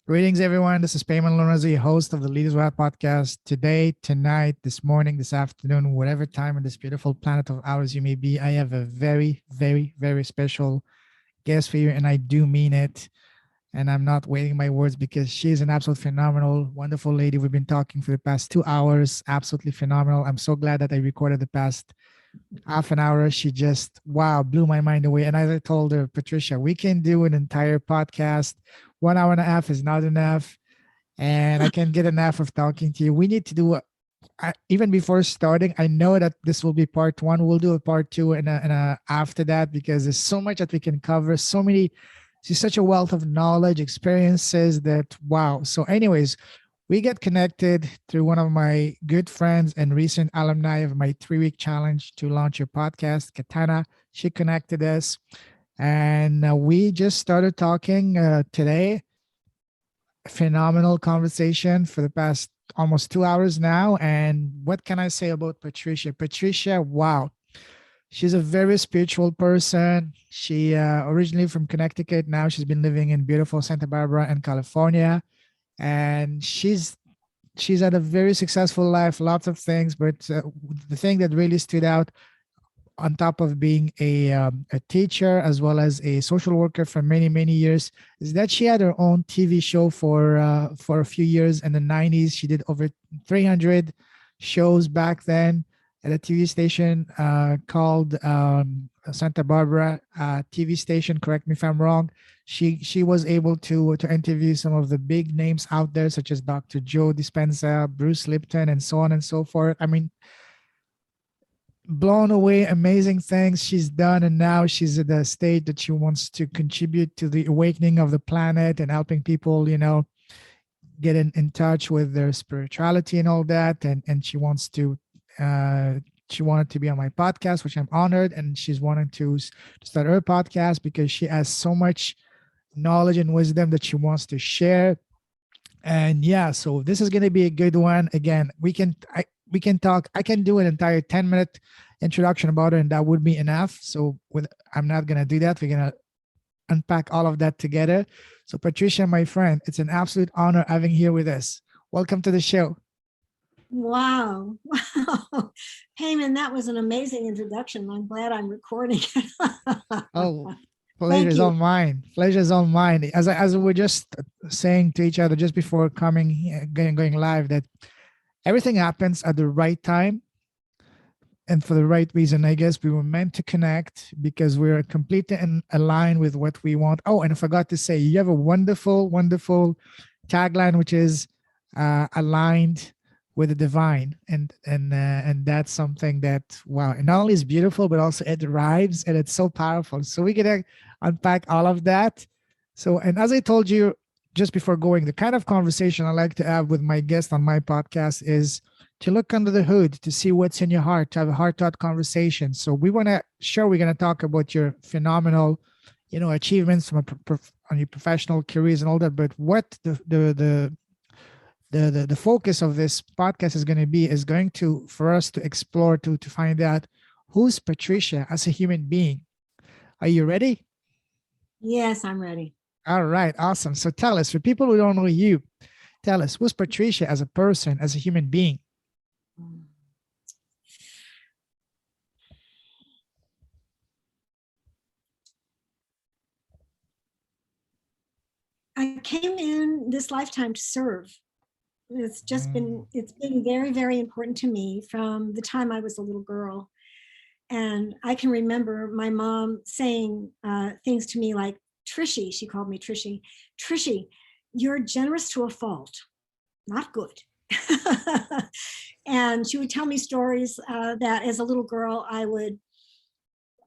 Greetings, everyone. This is Payman Lorenzo, your host of the Leaders Web podcast. Today, tonight, this morning, this afternoon, whatever time on this beautiful planet of ours you may be, I have a very, very, very special guest for you, and I do mean it. And I'm not waiting my words because she's an absolute phenomenal, wonderful lady. We've been talking for the past 2 hours. Absolutely phenomenal. I'm so glad that I recorded the past half an hour. She just, wow, blew my mind away. And as I told her, Patricia, we can do an entire podcast. 1 hour and a half is not enough. And I can't get enough of talking to you. We need to do even before starting. I know that this will be part one. We'll do a part two and after that because there's so much that we can cover. So many. She's such a wealth of knowledge, experiences that wow. So, anyways, we get connected through one of my good friends and recent alumni of my 3-week challenge to launch your podcast, Katana. She connected us, and we just started talking today. Phenomenal conversation for the past almost 2 hours now. And what can I say about Patricia? Patricia, wow. She's a very spiritual person. She originally from Connecticut. Now she's been living in beautiful Santa Barbara in California, and she's had a very successful life. Lots of things, but the thing that really stood out, on top of being a teacher as well as a social worker for many many years, is that she had her own TV show for a few years in the 90s. She did over 300 shows back then at a TV station called Santa Barbara TV station. Correct me if I'm wrong. She was able to interview some of the big names out there, such as Dr. Joe Dispenza, Bruce Lipton, and so on and so forth. I mean, blown away, amazing things she's done, and now she's at the state that she wants to contribute to the awakening of the planet and helping people, get in touch with their spirituality and all that. And she wanted to be on my podcast, which I'm honored, and she's wanting to start her podcast because she has so much knowledge and wisdom that she wants to share. And yeah, so this is going to be a good one. Again, we can talk. I can do an entire 10-minute introduction about it, and that would be enough. So I'm not going to do that. We're going to unpack all of that together. So Patricia, my friend, it's an absolute honor having you here with us. Welcome to the show. Wow. Wow. Heyman, that was an amazing introduction. I'm glad I'm recording it. Oh, pleasure is all mine. Pleasure is all mine. As we were just saying to each other just before going live, that everything happens at the right time and for the right reason. I guess we were meant to connect because we're completely aligned with what we want. Oh, and I forgot to say, you have a wonderful, wonderful tagline, which is aligned with the divine, and that's something that wow, and not only is beautiful, but also it rhymes and it's so powerful. So we're gonna unpack all of that. So, and as I told you just before going, the kind of conversation I like to have with my guest on my podcast is to look under the hood, to see what's in your heart, to have a heart-to-heart conversation. So we're going to talk about your phenomenal, achievements from on your professional careers and all that. But what the focus of this podcast is going to be is going to for us to explore to find out who's Patricia as a human being. Are you ready? Yes, I'm ready. All right, awesome. So tell us, for people who don't know you, tell us, who's Patricia as a person, as a human being? I came in this lifetime to serve. It's been very, very important to me from the time I was a little girl. And I can remember my mom saying things to me like, Trishy, she called me Trishy, you're generous to a fault, not good. And she would tell me stories that as a little girl, I would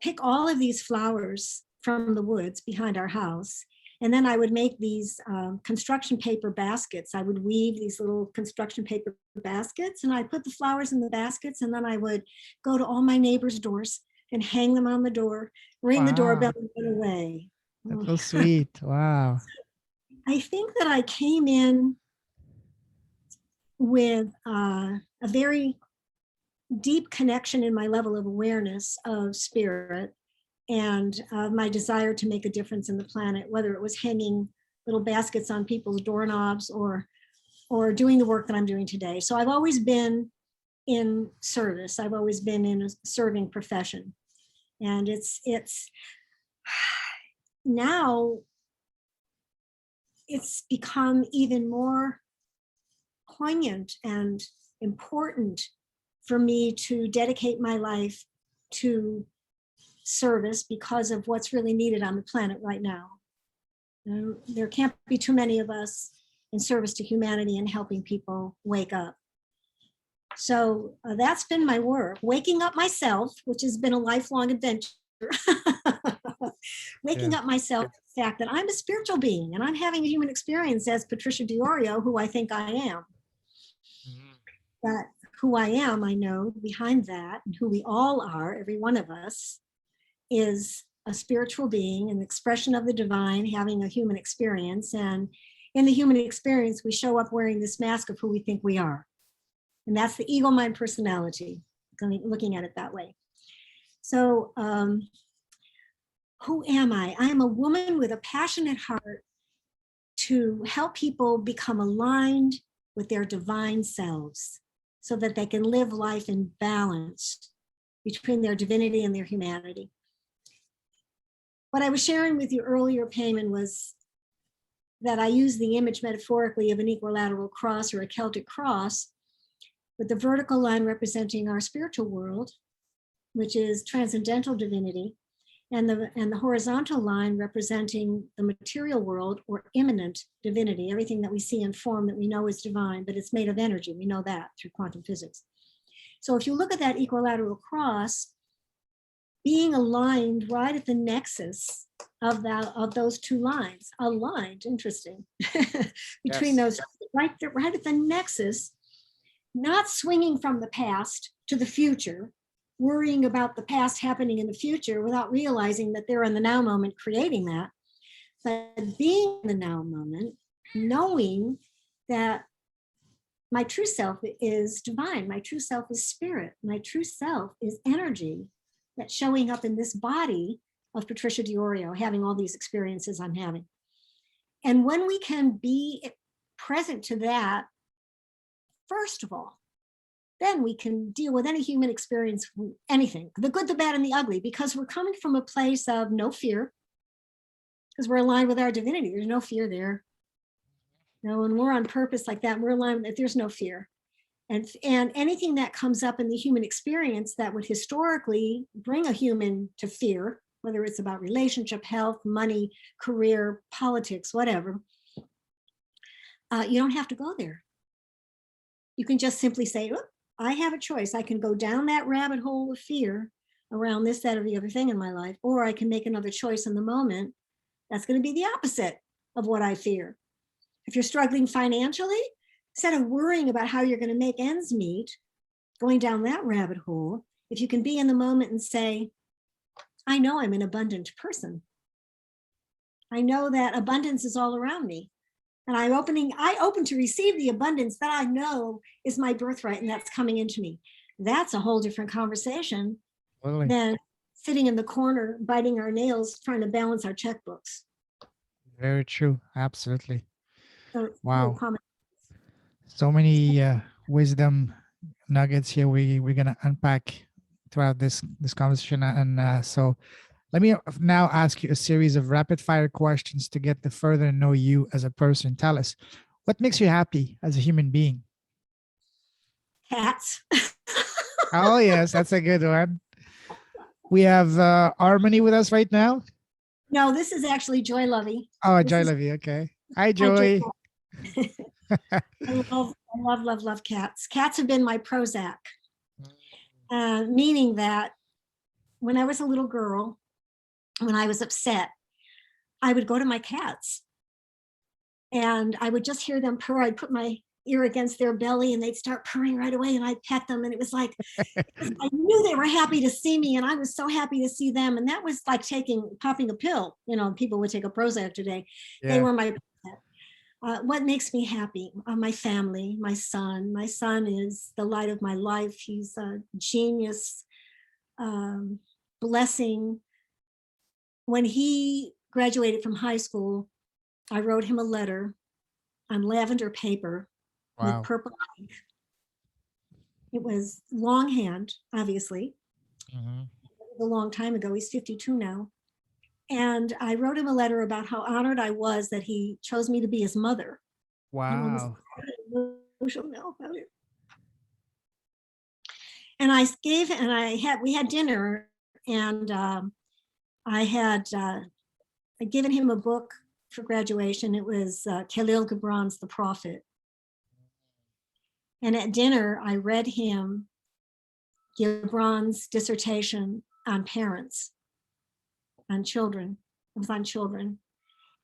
pick all of these flowers from the woods behind our house. And then I would make these construction paper baskets. I would weave these little construction paper baskets, and I put the flowers in the baskets, and then I would go to all my neighbors' doors and hang them on the door, ring the doorbell, and run away. That's so sweet. Wow. I think that I came in with a very deep connection in my level of awareness of spirit and my desire to make a difference in the planet, whether it was hanging little baskets on people's doorknobs or doing the work that I'm doing today. So I've always been in service. I've always been in a serving profession. And it's now it's become even more poignant and important for me to dedicate my life to service because of what's really needed on the planet right now. There can't be too many of us in service to humanity and helping people wake up. So that's been my work, waking up myself, which has been a lifelong adventure. Waking up myself to the fact that I'm a spiritual being and I'm having a human experience as Patricia Diorio, who I think I am. That who I am, I know behind that, and who we all are, every one of us, is a spiritual being, an expression of the divine, having a human experience. And in the human experience, we show up wearing this mask of who we think we are. And that's the ego, mind, personality, looking at it that way. So who am I? I am a woman with a passionate heart to help people become aligned with their divine selves so that they can live life in balance between their divinity and their humanity. What I was sharing with you earlier, Payman, was that I use the image metaphorically of an equilateral cross or a Celtic cross, with the vertical line representing our spiritual world, which is transcendental divinity, and the horizontal line representing the material world or immanent divinity, everything that we see in form that we know is divine, but it's made of energy. We know that through quantum physics. So if you look at that equilateral cross, being aligned right at the nexus of those two lines, aligned, interesting, between those, right at the nexus, not swinging from the past to the future, worrying about the past happening in the future without realizing that they're in the now moment creating that, but being in the now moment, knowing that my true self is divine, my true self is spirit, my true self is energy that's showing up in this body of Patricia Diorio, having all these experiences I'm having. And when we can be present to that, first of all, then we can deal with any human experience, anything, the good, the bad, and the ugly, because we're coming from a place of no fear, because we're aligned with our divinity. There's no fear there. No, when we're on purpose like that, we're aligned with, there's no fear. And anything that comes up in the human experience that would historically bring a human to fear, whether it's about relationship, health, money, career, politics, whatever, you don't have to go there. You can just simply say, oh, I have a choice. I can go down that rabbit hole of fear around this, that, or the other thing in my life, or I can make another choice in the moment. That's going to be the opposite of what I fear. If you're struggling financially, instead of worrying about how you're going to make ends meet, going down that rabbit hole, if you can be in the moment and say, I know I'm an abundant person. I know that abundance is all around me. And I open to receive the abundance that I know is my birthright and that's coming into me. That's a whole different conversation than sitting in the corner, biting our nails, trying to balance our checkbooks. Very true. Absolutely. So, wow. So many wisdom nuggets here we're going to unpack throughout this conversation. And so let me now ask you a series of rapid fire questions to get to further know you as a person. Tell us, what makes you happy as a human being? Cats. Oh, yes, that's a good one. We have Harmony with us right now. No, this is actually Joy Lovey. Oh, Joy Lovey. Okay. Hi, Joy. I love cats. Cats have been my Prozac, meaning that when I was a little girl, when I was upset, I would go to my cats and I would just hear them purr. I'd put my ear against their belly and they'd start purring right away and I'd pet them. And it was like, I knew they were happy to see me and I was so happy to see them. And that was like popping a pill. You know, people would take a Prozac today. Yeah. They were my what makes me happy? My family, my son. My son is the light of my life. He's a genius, blessing. When he graduated from high school, I wrote him a letter on lavender paper with Wow. purple ink. It was longhand, obviously. Mhm. It was a long time ago. He's 52 now. And I wrote him a letter about how honored I was that he chose me to be his mother. I'm almost Wow. emotional now about it. And I gave, and we had dinner, and I had I'd given him a book for graduation. It was Khalil Gibran's The Prophet. And at dinner, I read him Gibran's dissertation on parents, on children. It was on children,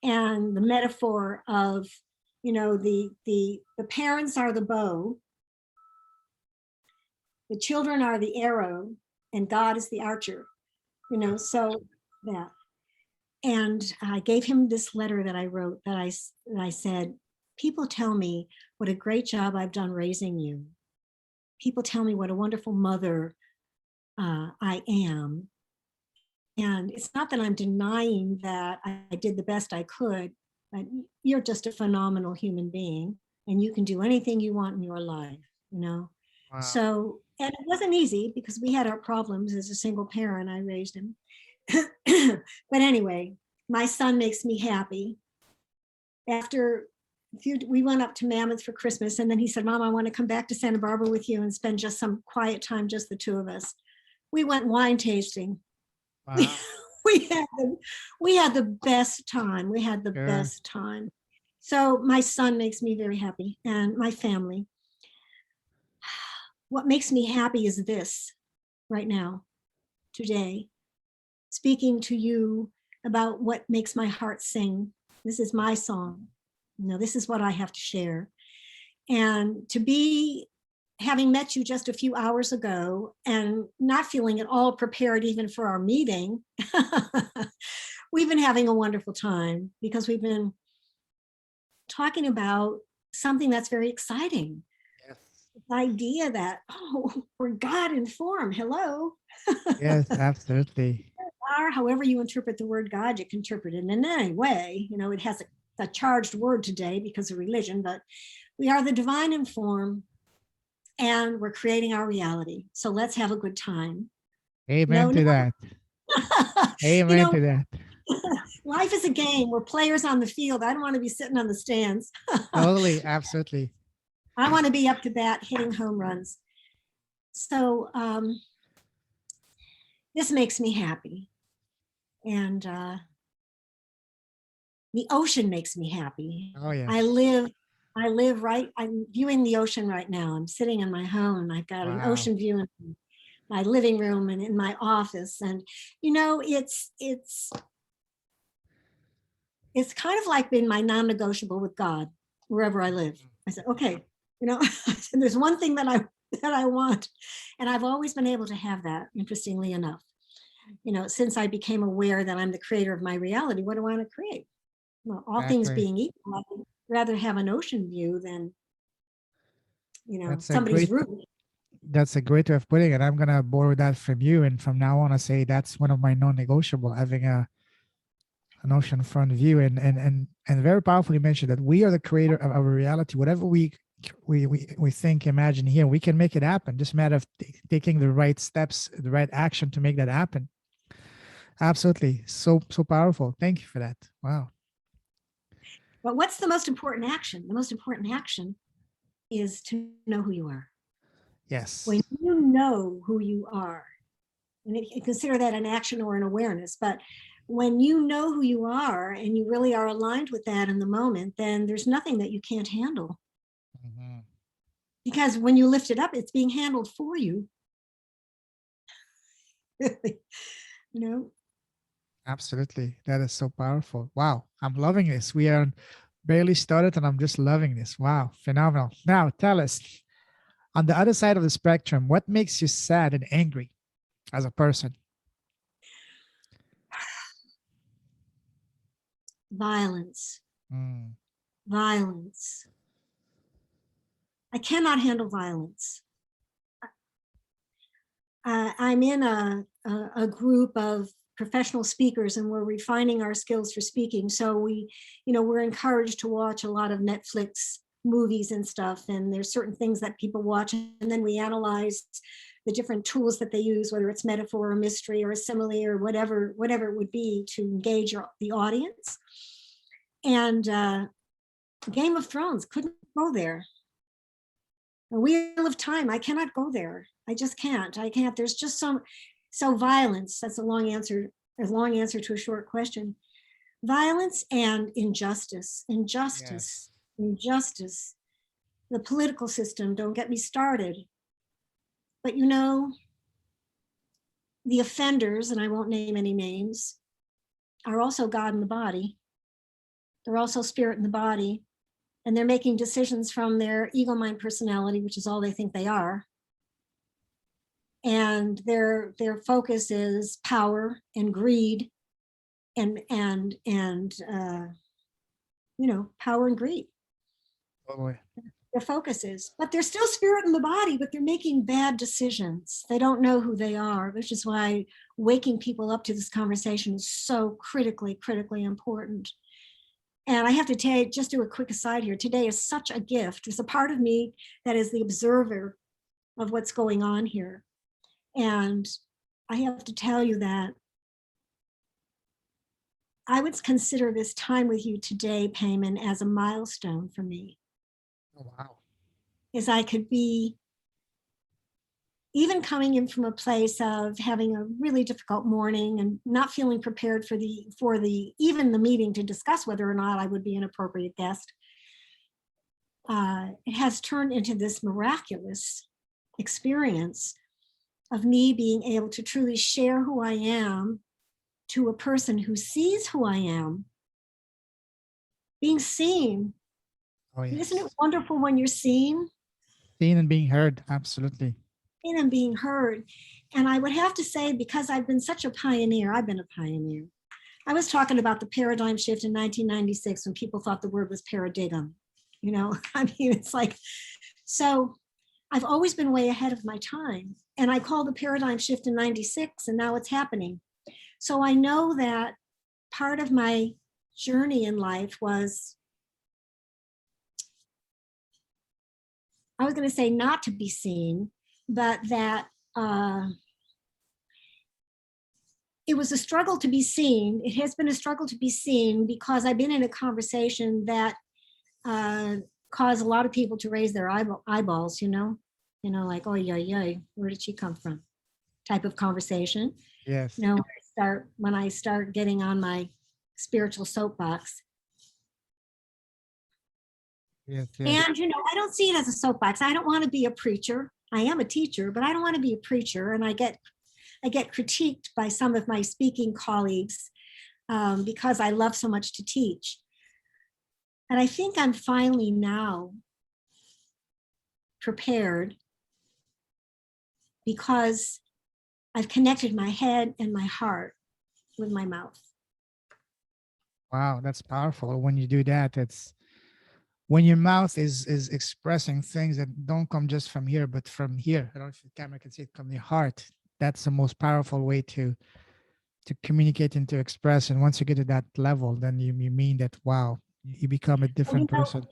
and the metaphor of, the parents are the bow, the children are the arrow, and God is the archer. So that. And I gave him this letter that I wrote that I said, people tell me what a great job I've done raising you. People tell me what a wonderful mother I am. And it's not that I'm denying that I did the best I could, but you're just a phenomenal human being and you can do anything you want in your life. Wow. So, and it wasn't easy because we had our problems as a single parent. I raised him. But anyway, my son makes me happy. After we went up to Mammoth for Christmas, and then he said, Mom, I want to come back to Santa Barbara with you and spend just some quiet time, just the two of us. We went wine tasting. Wow. we had the best time. We had the Sure. best time. So my son makes me very happy, and my family. What makes me happy is this right now, today, speaking to you about what makes my heart sing. This is my song. This is what I have to share. And to be having met you just a few hours ago and not feeling at all prepared even for our meeting, we've been having a wonderful time because we've been talking about something that's very exciting. Yes. The idea that, we're God in form. Hello. Yes, absolutely. Are, however you interpret the word God, you can interpret it in any way. It has a charged word today because of religion, but we are the divine in form and we're creating our reality. So let's have a good time. Amen No, to that. you Amen know, to that. life is a game. We're players on the field. I don't want to be sitting on the stands. Totally. Absolutely. I want to be up to bat hitting home runs. So this makes me happy. And the ocean makes me happy. Oh, I yes. live right, I'm viewing the ocean right now. I'm sitting in my home and I've got an Wow. ocean view in my living room and in my office. And, it's kind of like being my non-negotiable with God, wherever I live. I said, okay, there's one thing that I want. And I've always been able to have that, interestingly enough. Since I became aware that I'm the creator of my reality, what do I want to create? Well, all things Exactly. being equal, I would rather have an ocean view than, That's a somebody's great roof. that's a great way of putting it. I'm gonna borrow that from you, and from now on, I say that's one of my non-negotiable. Having an oceanfront view, and very powerfully mentioned that we are the creator of our reality. Whatever we think, imagine here, we can make it happen. Just a matter of taking the right steps, the right action to make that happen. Absolutely, so powerful. Thank you for that. Wow. But what's the most important action? The most important action is to know who you are. When Yes. you know who you are, and consider that an action or an awareness, but when you know who you are and you really are aligned with that in the moment, then there's nothing that you can't handle. Mhm. Because when you lift it up, it's being handled for you. you know, Absolutely. That is so powerful. Wow. I'm loving this. We are barely started and I'm just loving this. Wow. Phenomenal. Now tell us, on the other side of the spectrum, what makes you sad and angry as a person? violence, Mm. violence. I cannot handle violence. I'm in a group of professional speakers and we're refining our skills for speaking. So we're encouraged to watch a lot of Netflix movies and stuff. And there's certain things that people watch, and then we analyze the different tools that they use, whether it's metaphor or mystery or a simile or whatever it would be to engage the audience. And Game of Thrones, couldn't go there. A Wheel of Time, I cannot go there. I just can't. I can't. There's just so violence. That's a long answer to a short question. Violence and injustice. Yes. Injustice. The political system, don't get me started. But the offenders, and I won't name any names, are also God in the body. They're also spirit in the body. And they're making decisions from their ego, mind, personality, which is all they think they are. And their focus is power and greed and power and greed. Totally. Their focus is, but they're still spirit in the body, but they're making bad decisions. They don't know who they are, which is why waking people up to this conversation is so critically important. And I have to tell you, just do a quick aside here. Today is such a gift. There's a part of me that is the observer of what's going on here. And I have to tell you that I would consider this time with you today, Payman, as a milestone for me. Oh, wow. Is I could be even coming in from a place of having a really difficult morning and not feeling prepared for even the meeting to discuss whether or not I would be an appropriate guest. It has turned into this miraculous experience of me being able to truly share who I am to a person who sees who I am, being seen. Oh, yes. Isn't it wonderful when you're seen? Seen and being heard. Absolutely. Seen and being heard. And I would have to say, because I've been such a pioneer, I've been a pioneer. I was talking about the paradigm shift in 1996 when people thought the word was paradigm. I mean, it's like, so I've always been way ahead of my time. And I called the paradigm shift in 96, and now it's happening. So I know that part of my journey in life was, I was going to say not to be seen, but that it was a struggle to be seen. It has been a struggle to be seen because I've been in a conversation that caused a lot of people to raise their eyeballs, like, oh, yeah, where did she come from? Type of conversation. Yes. When I start getting on my spiritual soapbox. Yes. Yes. And, I don't see it as a soapbox. I don't want to be a preacher. I am a teacher, but I don't want to be a preacher. And I get critiqued by some of my speaking colleagues because I love so much to teach. And I think I'm finally now prepared because I've connected my head and my heart with my mouth. Wow, that's powerful. When you do that, it's when your mouth is expressing things that don't come just from here, but from here. I don't know if the camera can see it, from your heart. That's the most powerful way to communicate and to express. And once you get to that level, then you mean that, wow, you become a different person.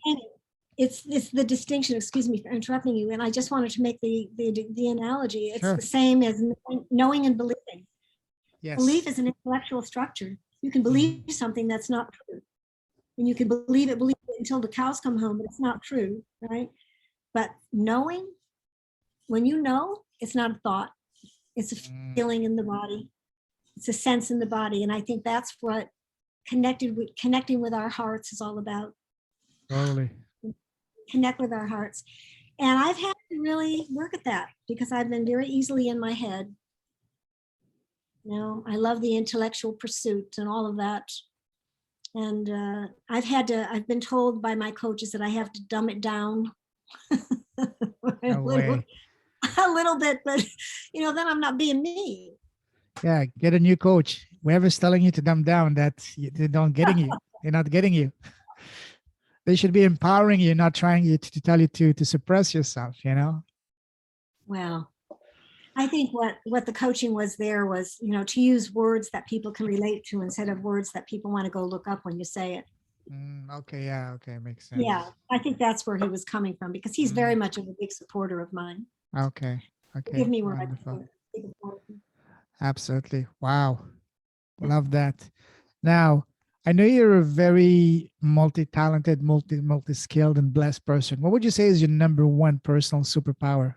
It's the distinction, excuse me for interrupting you, and I just wanted to make the analogy. It's Sure. the same as knowing and believing. Yes. Belief is an intellectual structure. You can believe something that's not true. And you can believe it until the cows come home, but it's not true, right? But knowing, when you know, it's not a thought. It's a feeling in the body. It's a sense in the body. And I think that's what connecting with our hearts is all about. Totally. Connect with our hearts. And I've had to really work at that because I've been very easily in my head. I love the intellectual pursuit and all of that. And I've been told by my coaches that I have to dumb it down No way. a little bit, but then I'm not being me. Yeah, get a new coach. Whoever's telling you to dumb down, they're not getting you. They're not getting you. They should be empowering you, not trying you to tell you to suppress yourself, Well, I think what the coaching was there was, to use words that people can relate to instead of words that people want to go look up when you say it. Okay, yeah, okay, makes Yeah, sense. I think that's where he was coming from because he's very Mm, much of a big supporter of mine. okay, Give okay, me where I wonderful. can. Absolutely. Wow. Love that. Now, I know you're a very multi-talented, multi-skilled and blessed person. What would you say is your number one personal superpower?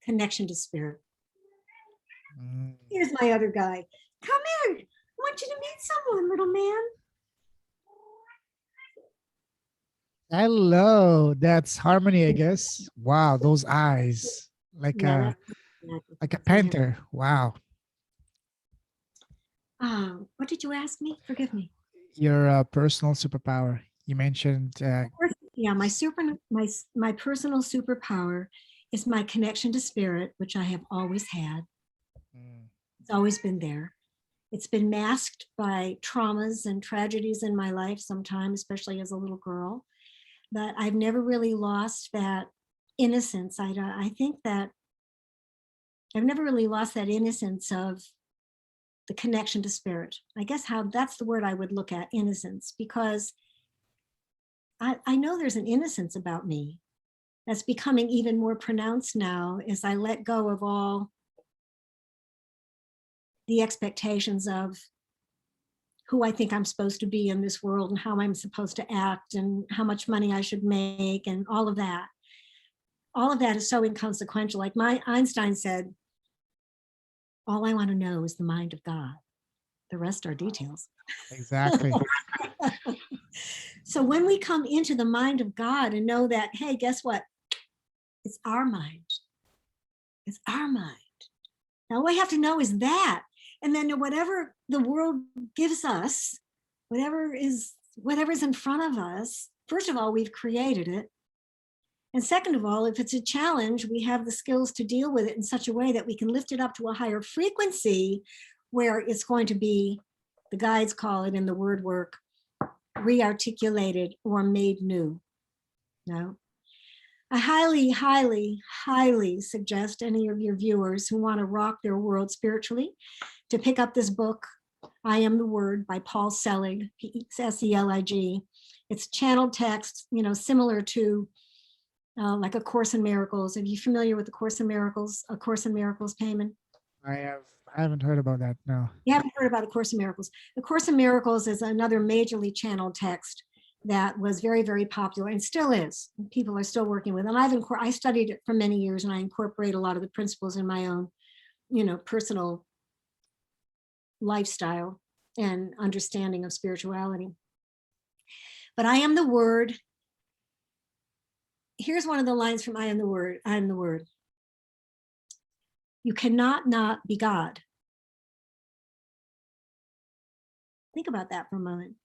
Connection to spirit. Mm. Here's my other guy. Come here. I want you to meet someone, little man. Hello, that's Harmony, I guess. Wow, those eyes, like Yeah, a like a that's my husband. panther. Wow, What did you ask me? Forgive me. your personal superpower. You mentioned. Yeah, my personal superpower is my connection to spirit, which I have always had. Mm, It's always been there. It's been masked by traumas and tragedies in my life sometimes, especially as a little girl. But I've never really lost that innocence. I think that I've never really lost that innocence of the connection to spirit. I guess how that's the word I would look at, innocence, because I know there's an innocence about me that's becoming even more pronounced now as I let go of all the expectations of who I think I'm supposed to be in this world and how I'm supposed to act and how much money I should make and all of that. All of that is so inconsequential. Like my Einstein said, all I want to know is the mind of God. The rest are details. exactly. So when we come into the mind of God and know that, hey, guess what? It's our mind. It's our mind. Now, all we have to know is that. And then whatever the world gives us, whatever's in front of us, first of all, we've created it. And second of all, if it's a challenge, we have the skills to deal with it in such a way that we can lift it up to a higher frequency where it's going to be, the guides call it in the word work, re-articulated or made new. No. I highly, highly, highly suggest any of your viewers who want to rock their world spiritually to pick up this book, I Am the Word by Paul Selig, Selig. It's channeled text, similar to like A Course in Miracles. Are you familiar with the Course in Miracles, A Course in Miracles, Payman? I have. I haven't heard about that. No. You haven't heard about A Course in Miracles. The Course in Miracles is another majorly channeled text that was very, very popular and still is. People are still working with it. And I studied it for many years and I incorporate a lot of the principles in my own, personal lifestyle and understanding of spirituality. But I am the Word. Here's one of the lines from I Am the Word. I am the Word. You cannot not be God. Think about that for a moment.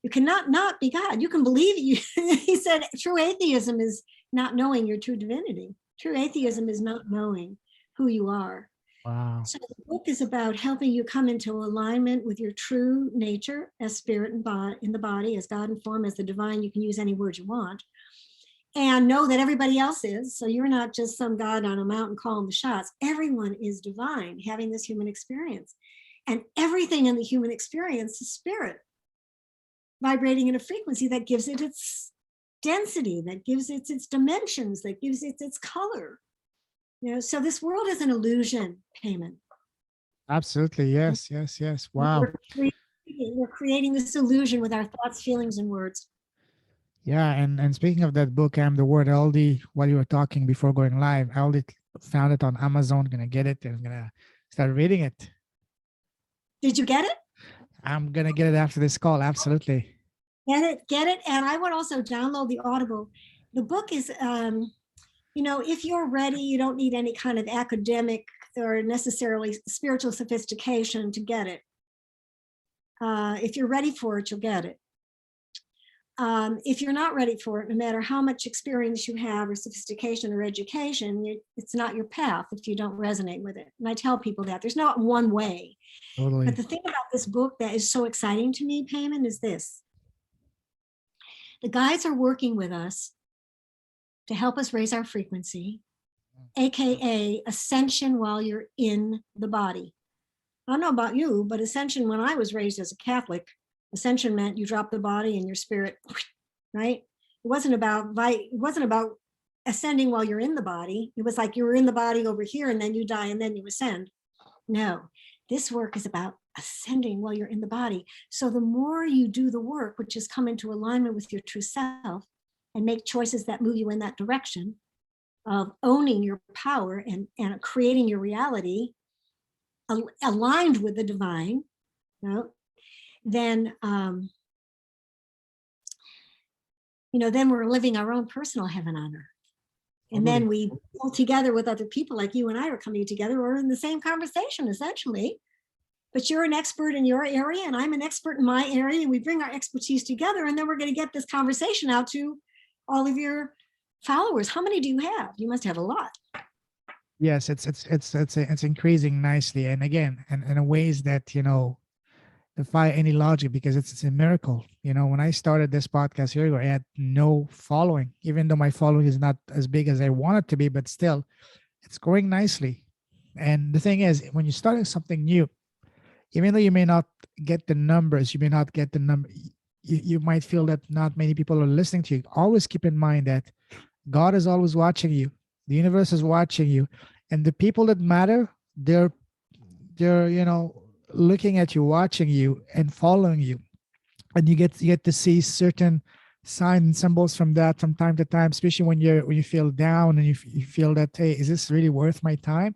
You cannot not be God. You can believe you. He said true atheism is not knowing your true divinity. True atheism is not knowing who you are. Wow. So the book is about helping you come into alignment with your true nature as spirit and body, in the body, as God and form, as the divine. You can use any word you want. And know that everybody else is. So you're not just some God on a mountain calling the shots. Everyone is divine, having this human experience. And everything in the human experience is spirit, vibrating in a frequency that gives it its density, that gives it its dimensions, that gives it its color. So this world is an illusion, Payment. Absolutely. Yes. Yes. Yes. Wow. We're creating this illusion with our thoughts, feelings, and words. Yeah. And speaking of that book, I'm the Word. I already, while you were talking before going live, I already found it on Amazon. Gonna get it and I'm gonna start reading it. Did you get it? I'm gonna get it after this call. Absolutely. Get it. And I would also download the Audible. The book is, if you're ready, you don't need any kind of academic or necessarily spiritual sophistication to get it. If you're ready for it, you'll get it. If you're not ready for it, no matter how much experience you have or sophistication or education, it's not your path if you don't resonate with it. And I tell people that there's not one way. But Totally. the thing about this book that is so exciting to me, Payman, is this. The guides are working with us to help us raise our frequency, AKA ascension while you're in the body. I don't know about you, but ascension, when I was raised as a Catholic, ascension meant you drop the body and your spirit, right? It wasn't about ascending while you're in the body. It was like you were in the body over here and then you die and then you ascend. No, this work is about ascending while you're in the body. So the more you do the work, which is come into alignment with your true self and make choices that move you in that direction of owning your power and creating your reality aligned with the divine, you know, then then we're living our own personal heaven on earth. And then we pull together with other people like you and I are coming together. We're in the same conversation, essentially. But you're an expert in your area and I'm an expert in my area. And we bring our expertise together and then we're going to get this conversation out to all of your followers. How many do you have? You must have a lot. Yes, it's increasing nicely, and again, and in ways that defy any logic, because it's a miracle. When I started this podcast here, I had no following, even though my following is not as big as I want it to be, but still, it's growing nicely. And the thing is, when you're starting something new, even though you may not get the numbers, you may not get the number, you might feel that not many people are listening to you. Always keep in mind that God is always watching you. The universe is watching you, and the people that matter, they're looking at you, watching you, and following you. And you get to see certain signs and symbols from that from time to time, especially when you feel down and you feel that, hey, is this really worth my time?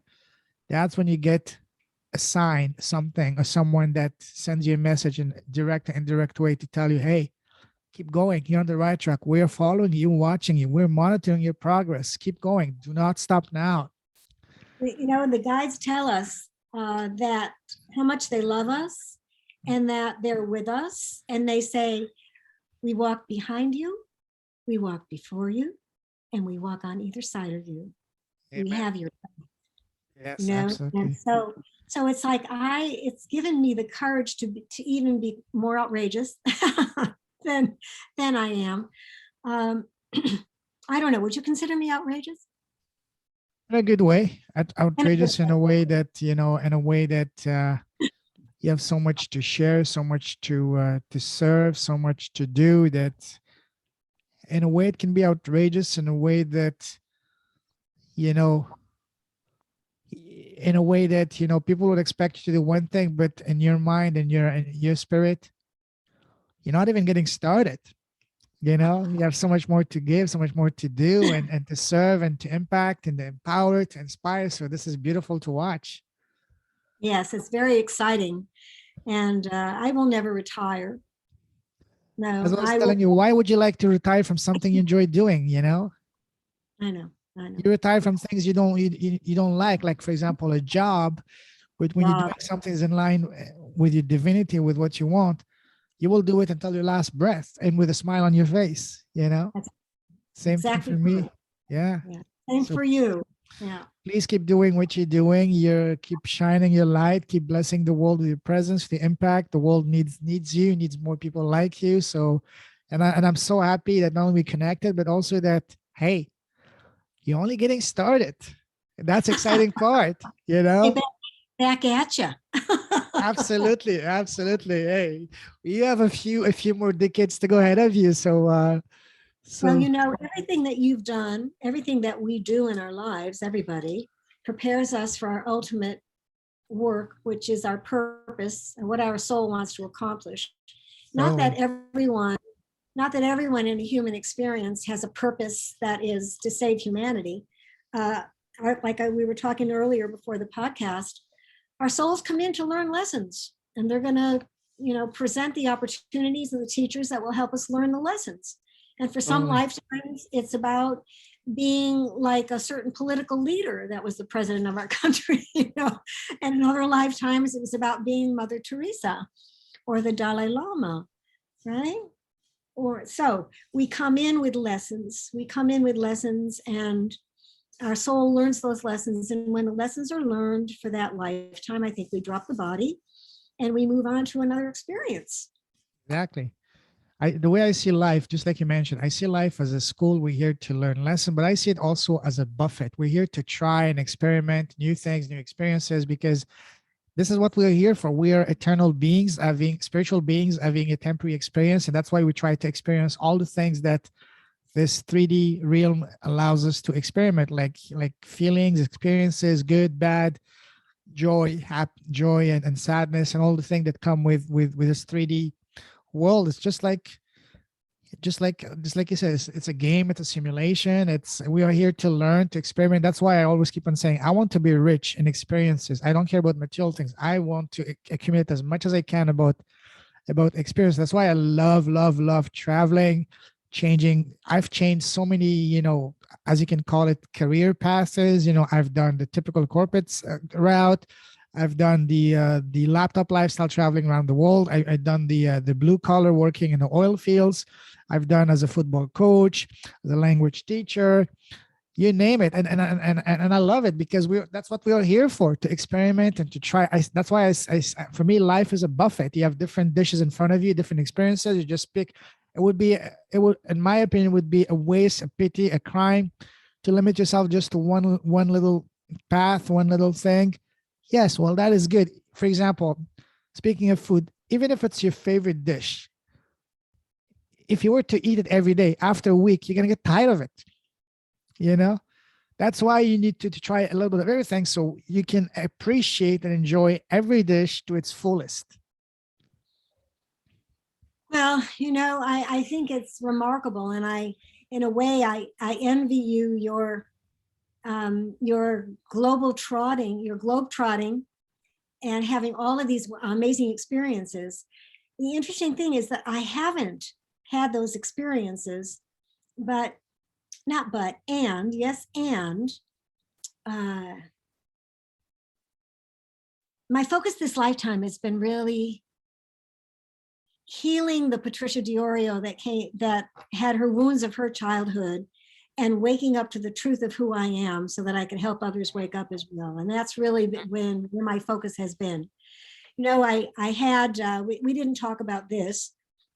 That's when you get a sign, something, or someone that sends you a message in direct and indirect way to tell you, hey, keep going. You're on the right track. We're following you, watching you. We're monitoring your progress. Keep going. Do not stop now. The guides tell us that how much they love us and that they're with us. And they say, we walk behind you, we walk before you, and we walk on either side of you. Amen. We have your back. Yes, absolutely. And so it's like it's given me the courage to even be more outrageous than I am. I don't know. Would you consider me outrageous? In a good way. Outrageous in a way that you have so much to share, so much to serve, so much to do, that in a way it can be outrageous, in a way that people would expect you to do one thing, but in your mind and your spirit, you're not even getting started. You have so much more to give, so much more to do, and to serve and to impact and to empower, to inspire. So this is beautiful to watch. Yes, it's very exciting. And I will never retire. No, As I was telling you, why would you like to retire from something you enjoy doing? I know. You retire from things you don't like, for example, a job. But when you're doing something is in line with your divinity, with what you want, you will do it until your last breath and with a smile on your face. That's same exactly thing for me. Yeah. Same for you. Yeah. Please keep doing what you're doing. Keep shining your light. Keep blessing the world with your presence, the impact. The world needs you. Needs more people like you. So, and I'm so happy that not only we connected, but also that, hey, you're only getting started. That's exciting part. Back at you. Absolutely. Hey, you have a few more decades to go ahead of you. So well, everything that you've done, everything that we do in our lives, everybody prepares us for our ultimate work, which is our purpose and what our soul wants to accomplish. Not that everyone in a human experience has a purpose that is to save humanity. We were talking earlier before the podcast, our souls come in to learn lessons, and they're going to, present the opportunities and the teachers that will help us learn the lessons. And for some lifetimes, it's about being like a certain political leader that was the president of our country, And in other lifetimes, it was about being Mother Teresa or the Dalai Lama, right? So we come in with lessons. And our soul learns those lessons. And when the lessons are learned for that lifetime, I think we drop the body and we move on to another experience. Exactly. the way I see life, just like you mentioned, I see life as a school. We're here to learn lesson, but I see it also as a buffet. We're here to try and experiment new things, new experiences, because this is what we're here for. We are eternal beings, having spiritual beings, having a temporary experience. And that's why we try to experience all the things that this 3D realm allows us to experiment, like feelings, experiences, good, bad, joy, joy and sadness, and all the things that come with this 3D world. It's just like you said, it's a game, it's a simulation. It's We are here to learn, to experiment. That's why I always keep on saying I want to be rich in experiences. I don't care about material things. I want to accumulate as much as I can about experience. That's why I love traveling, changing. I've changed so many, as you can call it, career passes. I've done the typical corporate route. I've done the laptop lifestyle, traveling around the world. I've done the blue collar, working in the oil fields. I've done as a football coach, as a language teacher, you name it. And I love it, because that's what we are here for, to experiment and to try. That's why for me, life is a buffet. You have different dishes in front of you, different experiences. You just pick. It would, in my opinion, would be a waste, a pity, a crime to limit yourself just to one little path, one little thing. Yes, well, that is good. For example, speaking of food, even if it's your favorite dish, if you were to eat it every day, after a week, you're gonna get tired of it. You know, that's why you need to try a little bit of everything, so you can appreciate and enjoy every dish to its fullest. Well, I think it's remarkable, and in a way, I envy you your globe trotting, and having all of these amazing experiences. The interesting thing is that I haven't had those experiences, but not but and yes and uh, my focus this lifetime has been really healing the Patricia Diorio that had her wounds of her childhood, and waking up to the truth of who I am, so that I can help others wake up as well. And that's really where my focus has been. I had we didn't talk about this,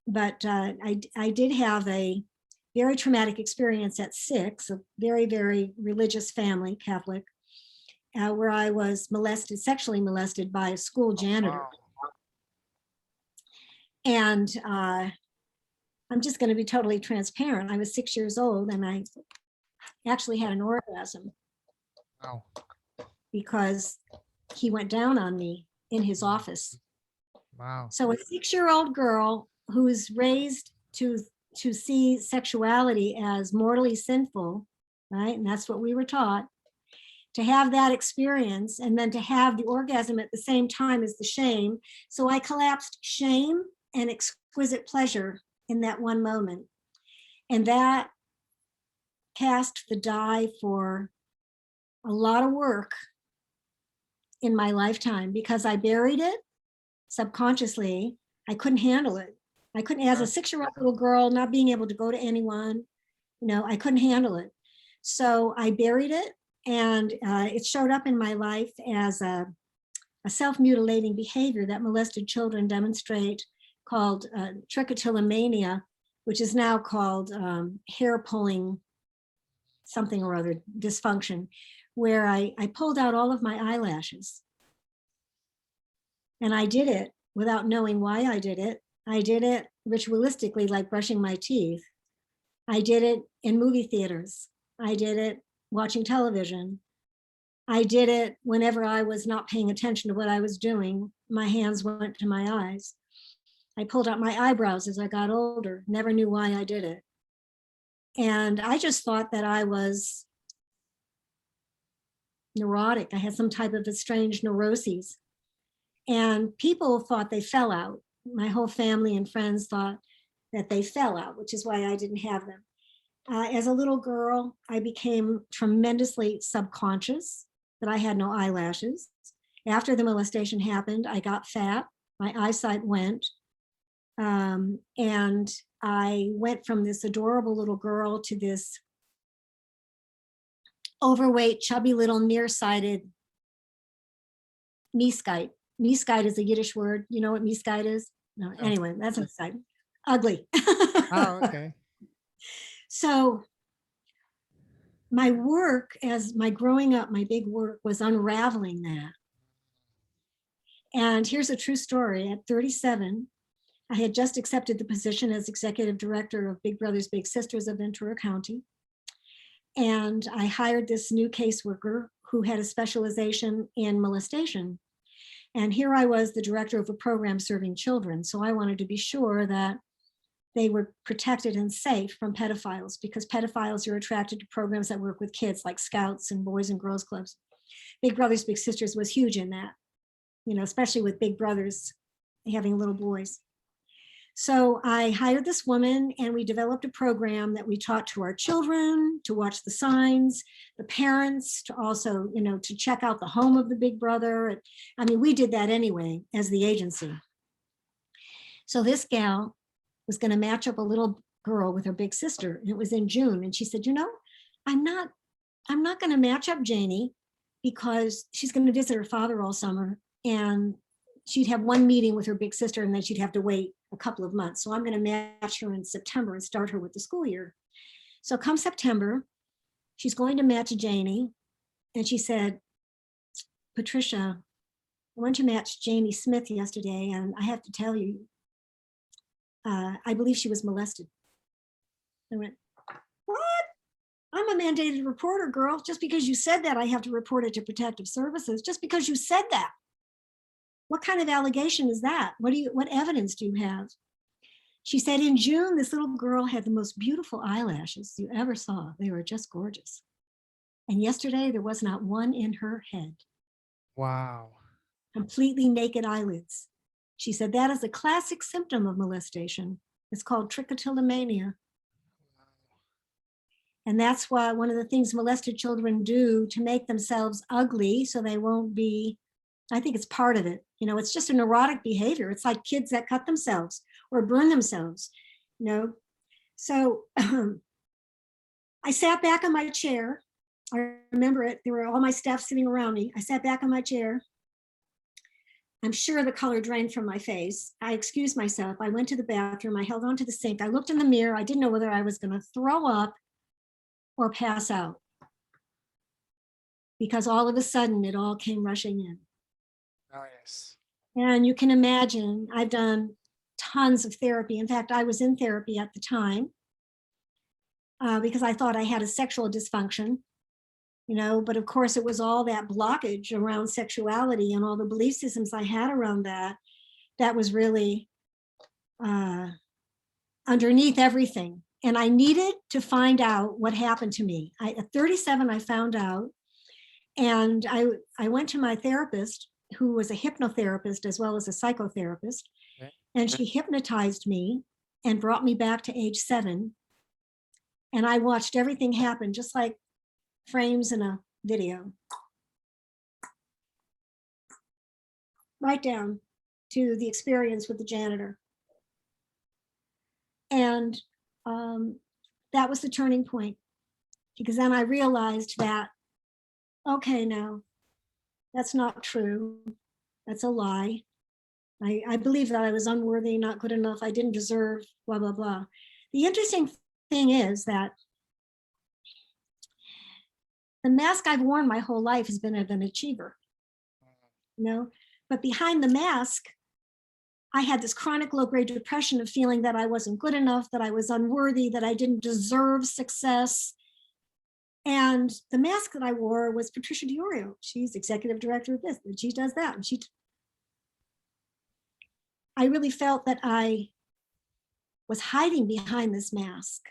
but I did have a very traumatic experience at 6, a very, very religious family, Catholic, where I was sexually molested by a school janitor. And I'm just going to be totally transparent. I was 6 years old, and I actually had an orgasm. Wow. Because he went down on me in his office. Wow. So a 6-year-old girl who is raised to see sexuality as mortally sinful, right? And that's what we were taught. To have that experience, and then to have the orgasm at the same time as the shame. So I collapsed shame and exquisite pleasure in that one moment. And that cast the die for a lot of work in my lifetime, because I buried it subconsciously. I couldn't handle it. I couldn't, as a 6-year-old little girl, not being able to go to anyone, I couldn't handle it. So I buried it, and it showed up in my life as a self-mutilating behavior that molested children demonstrate, called trichotillomania, which is now called hair pulling something or other dysfunction, where I pulled out all of my eyelashes. And I did it without knowing why I did it. I did it ritualistically, like brushing my teeth. I did it in movie theaters. I did it watching television. I did it whenever I was not paying attention to what I was doing. My hands went to my eyes. I pulled out my eyebrows as I got older, never knew why I did it. And I just thought that I was neurotic. I had some type of a strange neuroses. And people thought they fell out. My whole family and friends thought that they fell out, which is why I didn't have them. As a little girl, I became tremendously subconscious that I had no eyelashes. After the molestation happened, I got fat, my eyesight went, and I went from this adorable little girl to this overweight, chubby little nearsighted miskite. Miskite is a Yiddish word. You know what miskite is? No, anyway, that's a side. ugly. Oh, okay. So my work, as my growing up, my big work was unraveling that. And here's a true story. At 37, I had just accepted the position as executive director of Big Brothers Big Sisters of Ventura County. And I hired this new caseworker who had a specialization in molestation. And here I was, the director of a program serving children. So I wanted to be sure that they were protected and safe from pedophiles, because pedophiles are attracted to programs that work with kids, like Scouts and Boys and Girls Clubs. Big Brothers Big Sisters was huge in that, especially with big brothers having little boys. So I hired this woman, and we developed a program that we taught to our children to watch the signs, the parents to also, to check out the home of the big brother. I mean, we did that anyway as the agency. So this gal was going to match up a little girl with her big sister, and it was in June. And she said, I'm not going to match up Janie because she's going to visit her father all summer, and she'd have one meeting with her big sister, and then she'd have to wait a couple of months. So I'm going to match her in September and start her with the school year. So come September, she's going to match Janie. And she said, Patricia, I went to match Janie Smith yesterday, and I have to tell you, I believe she was molested. I went, what? I'm a mandated reporter, girl. Just because you said that, I have to report it to Protective Services. Just because you said that. What kind of allegation is that? What evidence do you have? She said, in June, this little girl had the most beautiful eyelashes you ever saw. They were just gorgeous. And yesterday, there was not one in her head. Wow. Completely naked eyelids. She said, that is a classic symptom of molestation. It's called trichotillomania. And that's why one of the things molested children do to make themselves ugly so they won't be, I think it's part of it. It's just a neurotic behavior. It's like kids that cut themselves or burn themselves, So I sat back on my chair. I remember it. There were all my staff sitting around me. I sat back on my chair. I'm sure the color drained from my face. I excused myself. I went to the bathroom. I held onto the sink. I looked in the mirror. I didn't know whether I was going to throw up or pass out, because all of a sudden it all came rushing in. Oh, yes. And you can imagine, I've done tons of therapy. In fact, I was in therapy at the time because I thought I had a sexual dysfunction, but of course it was all that blockage around sexuality and all the belief systems I had around that was really underneath everything. And I needed to find out what happened to me. At 37, I found out, and I went to my therapist, who was a hypnotherapist as well as a psychotherapist. Okay. And she hypnotized me and brought me back to age 7. And I watched everything happen just like frames in a video. Right down to the experience with the janitor. And that was the turning point, because then I realized that, okay, no, that's not true. That's a lie. I believe that I was unworthy, not good enough. I didn't deserve, blah, blah, blah. The interesting thing is that the mask I've worn my whole life has been of an achiever, but behind the mask, I had this chronic low-grade depression of feeling that I wasn't good enough, that I was unworthy, that I didn't deserve success. And the mask that I wore was Patricia Diorio. She's executive director of this, and she does that. And I really felt that I was hiding behind this mask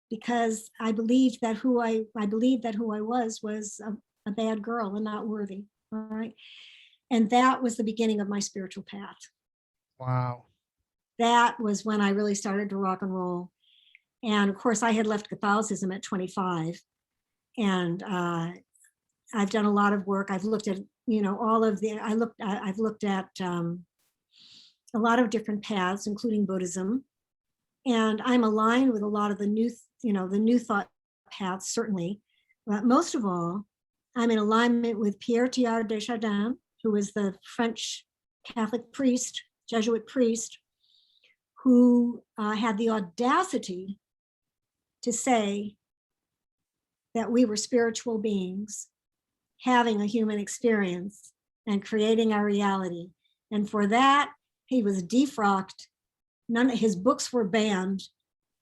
because I believed that who I was a bad girl and not worthy. All right. And that was the beginning of my spiritual path. Wow. That was when I really started to rock and roll. And of course, I had left Catholicism at 25. And I've done a lot of work. I've looked at, I've looked at a lot of different paths, including Buddhism. And I'm aligned with a lot of the new thought paths, certainly. But most of all, I'm in alignment with Pierre Teilhard de Chardin, who was the French Catholic priest, Jesuit priest, who had the audacity to say that we were spiritual beings having a human experience and creating our reality. And for that, he was defrocked. None of his books were banned.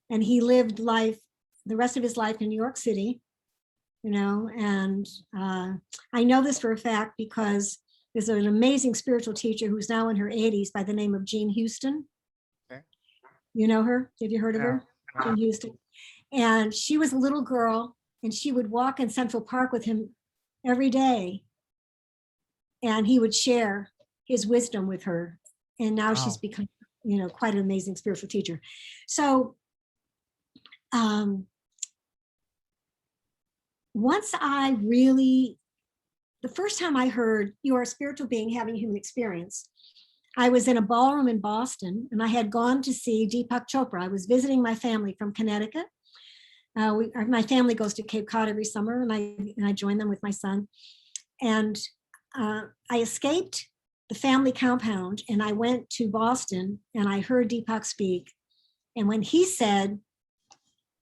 And he lived life, the rest of his life in New York City, and I know this for a fact because there's an amazing spiritual teacher who's now in her 80s by the name of Jean Houston. Okay. You know her? Have you heard of her? No. Jean Houston. And she was a little girl and she would walk in Central Park with him every day. And he would share his wisdom with her. And now she's become, quite an amazing spiritual teacher. So once the first time I heard you are a spiritual being having a human experience, I was in a ballroom in Boston and I had gone to see Deepak Chopra. I was visiting my family from Connecticut. My family goes to Cape Cod every summer and I join them with my son. And I escaped the family compound and I went to Boston and I heard Deepak speak. And when he said,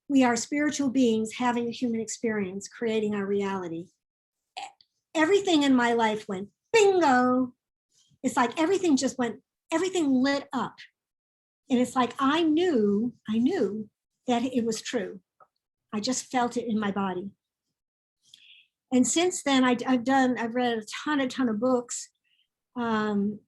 we are spiritual beings having a human experience, creating our reality, everything in my life went bingo. It's like everything lit up. And it's like I knew that it was true. I just felt it in my body. And since then, I've read a ton of books. And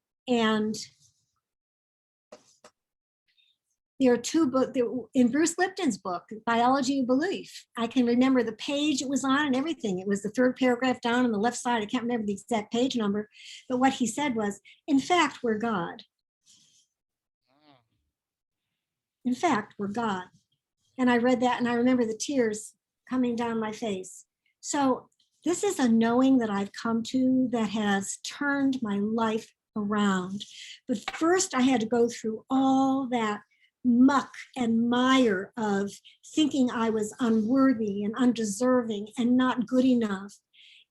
there are two books in Bruce Lipton's book, Biology of Belief. I can remember the page it was on and everything. It was the third paragraph down on the left side. I can't remember the exact page number, but what he said was, in fact, we're God. In fact, we're God. And I read that and I remember the tears coming down my face. So this is a knowing that I've come to that has turned my life around. But first I had to go through all that muck and mire of thinking I was unworthy and undeserving and not good enough.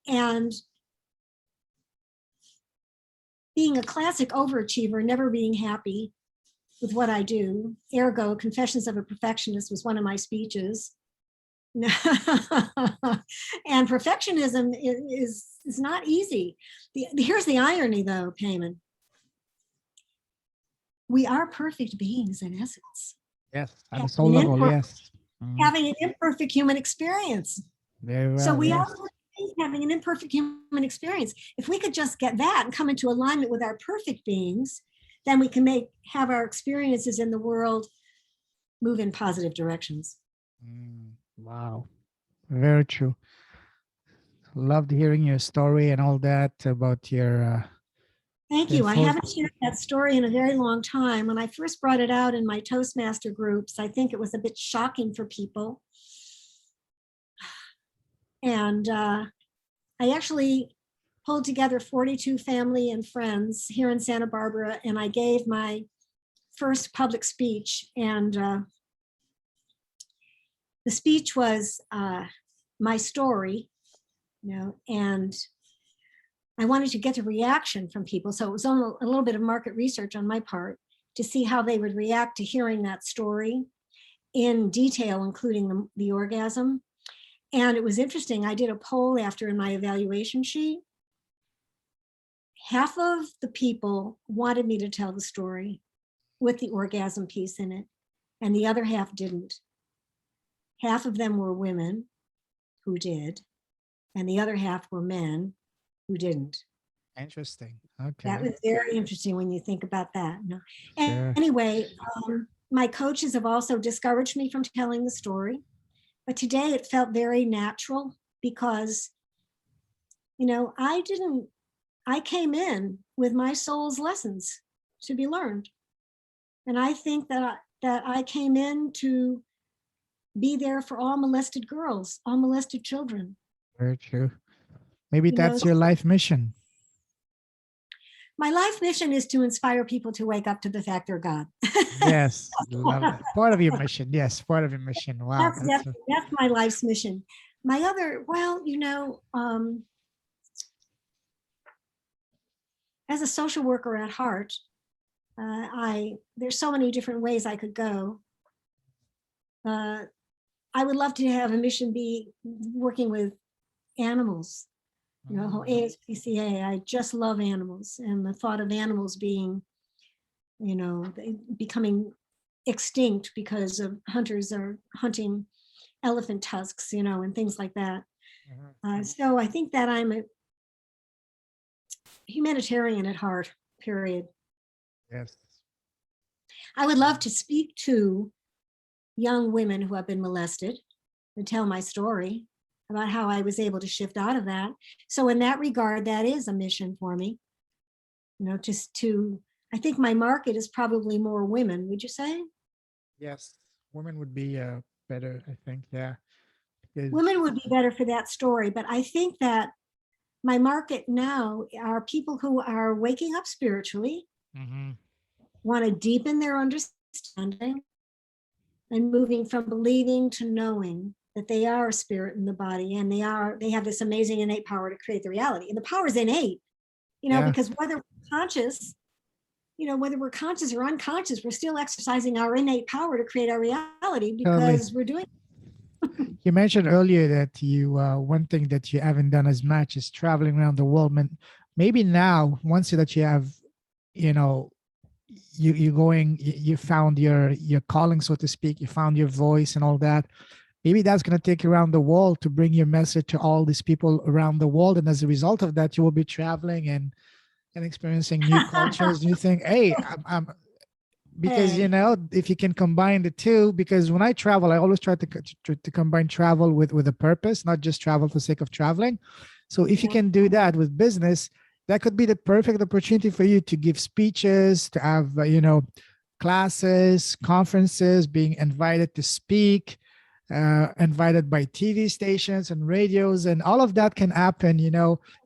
And being a classic overachiever, never being happy with what I do. Ergo, Confessions of a Perfectionist was one of my speeches. And perfectionism is not easy. Here's the irony though, Payman. We are perfect beings in essence. Yes, at a soul level, yes. Having an imperfect human experience. Very well, so we yes. are having an imperfect human experience. If we could just get that and come into alignment with our perfect beings, then we can have our experiences in the world move in positive directions. Wow, very true. Loved hearing your story and all that about your Thank you. I haven't shared that story in a very long time. When I first brought it out in my Toastmaster groups, I think it was a bit shocking for people. And I actually pulled together 42 family and friends here in Santa Barbara, and I gave my first public speech. And the speech was my story, and I wanted to get a reaction from people. So it was on a little bit of market research on my part to see how they would react to hearing that story in detail, including the orgasm. And it was interesting. I did a poll after in my evaluation sheet. Half of the people wanted me to tell the story with the orgasm piece in it, and the other half didn't. Half of them were women who did, and the other half were men who didn't. Interesting. Okay. That was very interesting when you think about that. No. Sure. Anyway, my coaches have also discouraged me from telling the story, but today it felt very natural because, I came in with my soul's lessons to be learned. And I think that I came in to be there for all molested girls, all molested children. Very true. Maybe that's your life mission. My life mission is to inspire people to wake up to the fact they're God. Yes, love that. Part of your mission. Yes, part of your mission. Wow. That's my life's mission. My other, as a social worker at heart, There's so many different ways I could go. I would love to have a mission be working with animals, whole ASPCA. I just love animals, and the thought of animals being, becoming extinct because of hunters are hunting elephant tusks, and things like that. So I think that I'm a humanitarian at heart, period. Yes. I would love to speak to young women who have been molested and tell my story about how I was able to shift out of that. So in that regard, that is a mission for me. Just to, I think my market is probably more women, would you say? Yes. Women would be better, I think. Yeah. Because Women would be better for that story, but I think that my market now are people who are waking up spiritually, want to deepen their understanding, and moving from believing to knowing that they are a spirit in the body, and they have this amazing innate power to create the reality. And the power is innate, yeah, because whether we're conscious, whether we're conscious or unconscious, we're still exercising our innate power to create our reality totally. because we're doing. You mentioned earlier that you one thing that you haven't done as much is traveling around the world. Maybe now, once that you have, you know, you going, you found your calling, so to speak. You found your voice and all that. Maybe that's going to take you around the world to bring your message to all these people around the world. And as a result of that, you will be traveling and experiencing new cultures. You think, hey, I'm because Hey, if you can combine the two, because when I travel, I always try to combine travel with a purpose, not just travel for the sake of traveling. So if you yeah, can do that with business, that could be the perfect opportunity for you to give speeches, to have classes, conferences, being invited to speak, invited by TV stations and radios, and all of that can happen.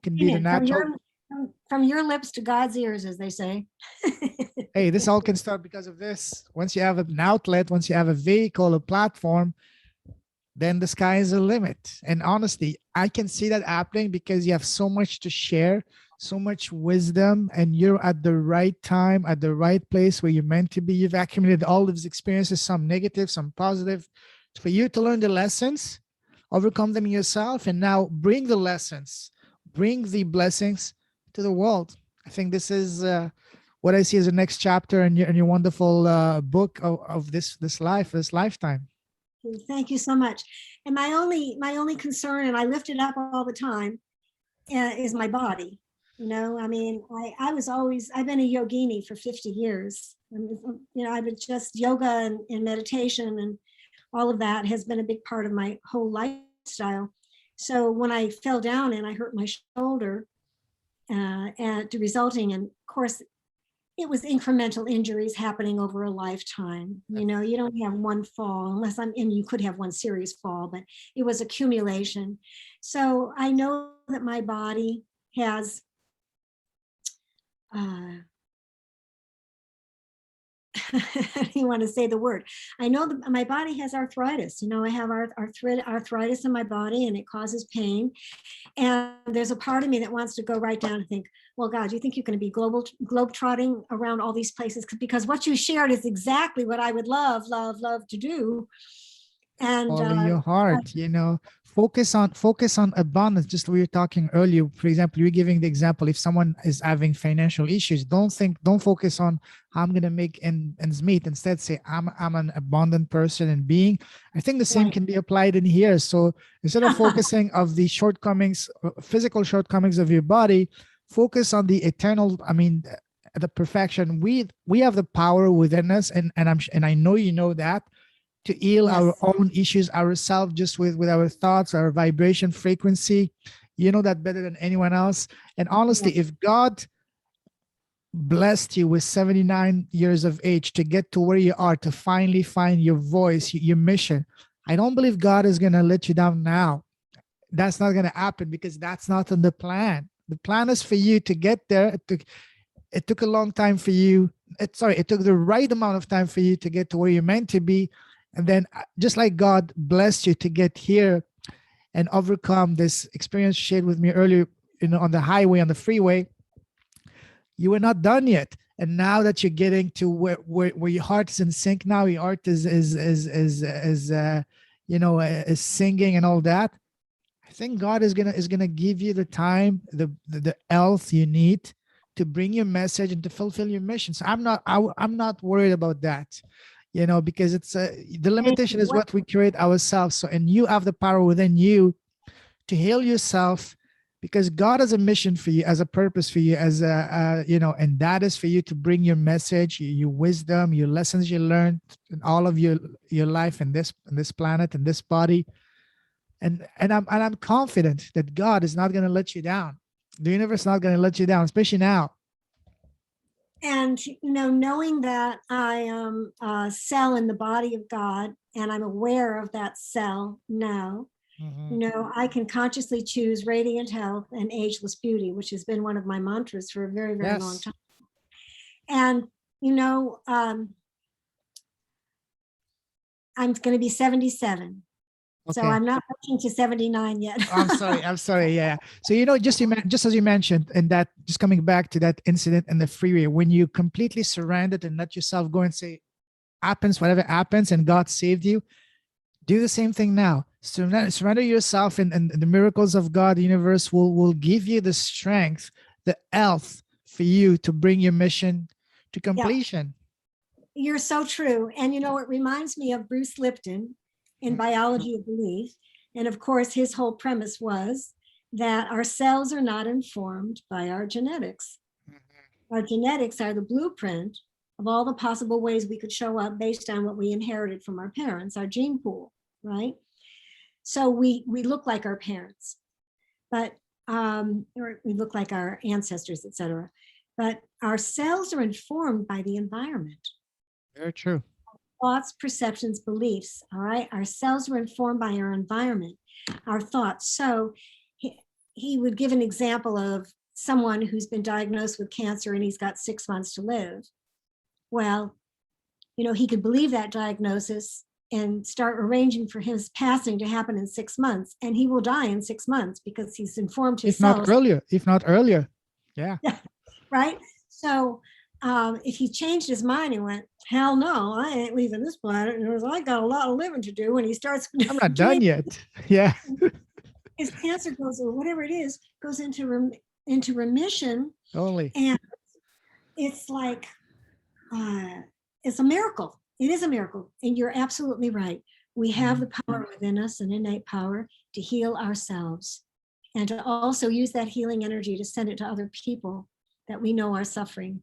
Can be the from natural. your lips to God's ears, as they say. Hey, this all can start because of this. Once you have an outlet, once you have a vehicle, a platform, then the sky is the limit. And honestly, I can see that happening because you have so much to share, so much wisdom, and you're at the right time, at the right place where you're meant to be. You've accumulated all of these experiences, some negative, some positive, for you to learn the lessons, overcome them yourself, and now bring the lessons, bring the blessings to the world. I think this is what I see as the next chapter in your wonderful book of this life, this lifetime. Thank you so much. And my only concern, and I lift it up all the time, is my body. I mean, I've been a yogini for 50 years. I've been just yoga and meditation and all of that has been a big part of my whole lifestyle. So when I fell down and I hurt my shoulder, and resulting in, of course, it was incremental injuries happening over a lifetime. You don't have one fall and you could have one serious fall, but it was accumulation. So I know that my body has I don't want to say the word. I know that my body has arthritis. I have arthritis in my body and it causes pain. And there's a part of me that wants to go right down and think, well, God, you think you're going to be globe trotting around all these places? Because what you shared is exactly what I would love to do. And Follow your heart. Focus on abundance. Just we were talking earlier. For example, you're giving the example. If someone is having financial issues, don't focus on how I'm gonna make ends meet. Instead, say I'm an abundant person and being. I think the same right. can be applied in here. So instead of focusing of the shortcomings, physical shortcomings of your body, focus on the eternal. I mean, the perfection. We have the power within us, and I know you know that, to heal our Yes. own issues ourselves, just with our thoughts, our vibration frequency. You know that better than anyone else. And honestly, Yes. if God blessed you with 79 years of age to get to where you are, to finally find your voice, your mission, I don't believe God is going to let you down now. That's not going to happen because that's not in the plan. The plan is for you to get there. It took a long time for you. It took the right amount of time for you to get to where you're meant to be. And then just like God blessed you to get here and overcome this experience shared with me earlier, on the highway, on the freeway, you were not done yet. And now that you're getting to where your heart is in sync now, your heart is singing and all that. I think God is gonna give you the time, the health you need to bring your message and to fulfill your mission. So I'm not worried about that, because it's the limitation is what we create ourselves. So, and you have the power within you to heal yourself, because God has a mission for you, as a purpose for you, as and that is for you to bring your message, your wisdom, your lessons you learned in all of your life in this planet and this body. And I'm confident that God is not going to let you down. The universe is not going to let you down, especially now. And knowing that I am a cell in the body of God, and I'm aware of that cell now, I can consciously choose radiant health and ageless beauty, which has been one of my mantras for a very, very long Yes. time. And I'm going to be 77. So Okay. I'm not pushing to 79 yet. I'm sorry. I'm sorry. Yeah. So just as you mentioned, and that just coming back to that incident in the freeway, when you completely surrendered and let yourself go and say, happens whatever happens, and God saved you. Do the same thing now. Surrender yourself, and the miracles of God, the universe will give you the strength, the health for you to bring your mission to completion. You're so true. And it reminds me of Bruce Lipton in Biology of Belief. And of course, his whole premise was that our cells are not informed by our genetics. Our genetics are the blueprint of all the possible ways we could show up based on what we inherited from our parents, our gene pool, right? So we look like our parents, but or we look like our ancestors, etc. But our cells are informed by the environment. Very true. Thoughts, perceptions, beliefs. All right. Our cells are informed by our environment, our thoughts. So he would give an example of someone who's been diagnosed with cancer and he's got 6 months to live. Well, he could believe that diagnosis and start arranging for his passing to happen in 6 months, and he will die in 6 months because he's informed his cells. If not earlier. Yeah. Right. So if he changed his mind and went, hell no, I ain't leaving this planet, and I got a lot of living to do, and he starts I'm not done yet. Yeah. his cancer goes, or whatever it is, goes into remission. Only. And it's like it's a miracle. It is a miracle. And you're absolutely right. We have the power within us, an innate power to heal ourselves, and to also use that healing energy to send it to other people that we know are suffering.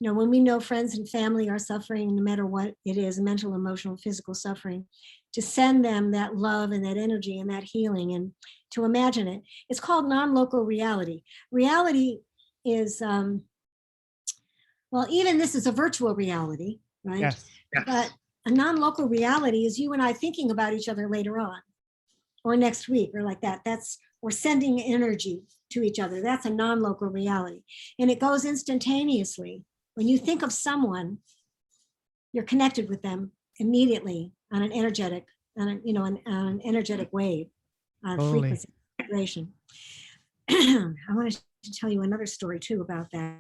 When we know friends and family are suffering, no matter what it is, mental, emotional, physical suffering, to send them that love and that energy and that healing, and to imagine it. It's called non-local reality. Reality is, well, even this is a virtual reality, right? Yes. But a non-local reality is you and I thinking about each other later on, or next week, or like that. We're sending energy to each other. That's a non-local reality. And it goes instantaneously. When you think of someone, you're connected with them immediately on an energetic, on an energetic wave, frequency, vibration. I want to tell you another story too about that.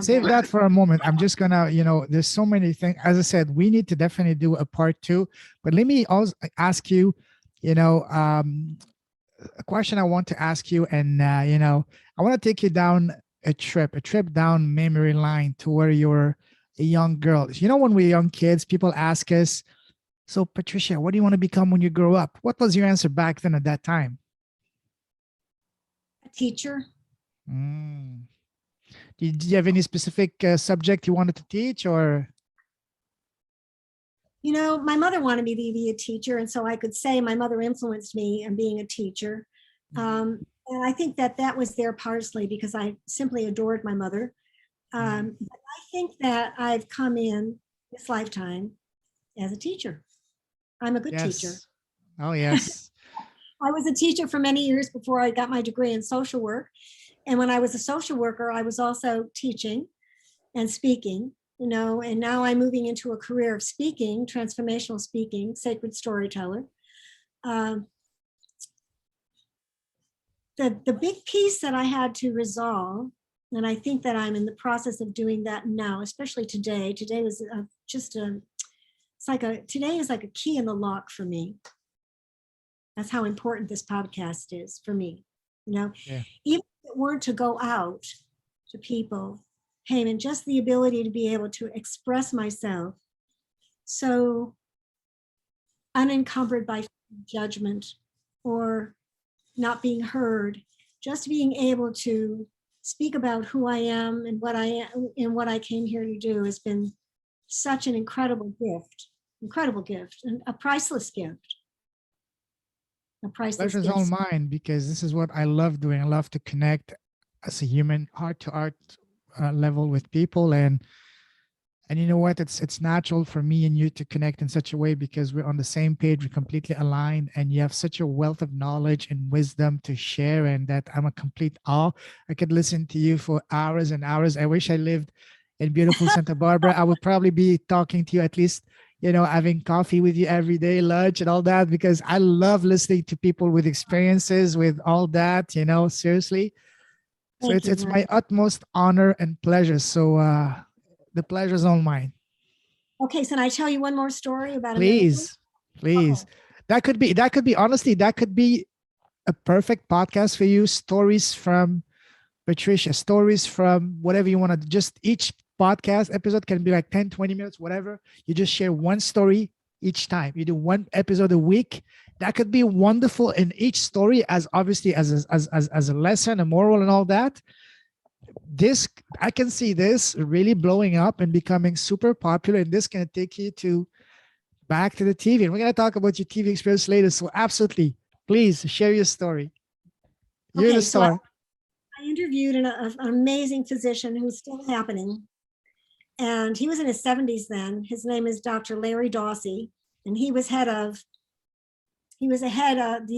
Save that for a moment. I'm just gonna, there's so many things. As I said, we need to definitely do a part 2. But let me also ask you, a question I want to ask you, and I want to take you down a trip down memory line to where you're a young girl. When we're young kids, people ask us, so Patricia, what do you want to become when you grow up? What was your answer back then at that time? A teacher. Did you have any specific subject you wanted to teach, or? My mother wanted me to be a teacher, and so I could say my mother influenced me in being a teacher. And I think that was there partially because I simply adored my mother. But I think that I've come in this lifetime as a teacher. I'm a good teacher. Oh, yes. I was a teacher for many years before I got my degree in social work. And when I was a social worker, I was also teaching and speaking, and now I'm moving into a career of speaking, transformational speaking, sacred storyteller. The big piece that I had to resolve And I think that I'm in the process of doing that now, especially today. Today was just a, it's like today is like a key in the lock for me. That's how important this podcast is for me. You know, Yeah. even if it weren't to go out to people, hey, and just the ability to be able to express myself so unencumbered by judgment or not being heard, just being able to speak about who I am and what I am and what I came here to do has been such an incredible gift, and a priceless gift, a priceless Pleasure's all gift. mine because this is what I love doing. I love to connect as a human, heart to heart level with people, and you know what? It's natural for me and you to connect in such a way because we're on the same page, we're completely aligned, and you have such a wealth of knowledge and wisdom to share, and that I'm a complete awe. I could listen to you for hours and hours. I wish I lived in beautiful Santa Barbara. I would probably be talking to you at least, having coffee with you every day, lunch and all that, because I love listening to people with experiences with all that, seriously. So Thank it's you, it's my hon. utmost honor and pleasure. So the pleasure's all mine. Okay, so can I tell you one more story about a miracle? Please, please. Okay. That could be honestly, that could be a perfect podcast for you. Stories from Patricia, stories from whatever you want to, just each podcast episode can be like 10, 20 minutes, whatever. You just share one story each time. You do one episode a week. That could be wonderful in each story, as obviously as a lesson, a moral and all that. This, I can see this really blowing up and becoming super popular, and this can take you to back to the TV. And we're going to talk about your TV experience later. So absolutely, please share your story. You're the Okay, so I, star. I interviewed an amazing physician who's still happening. And he was in his 70s then. His name is Dr. Larry Dawsey. And he was the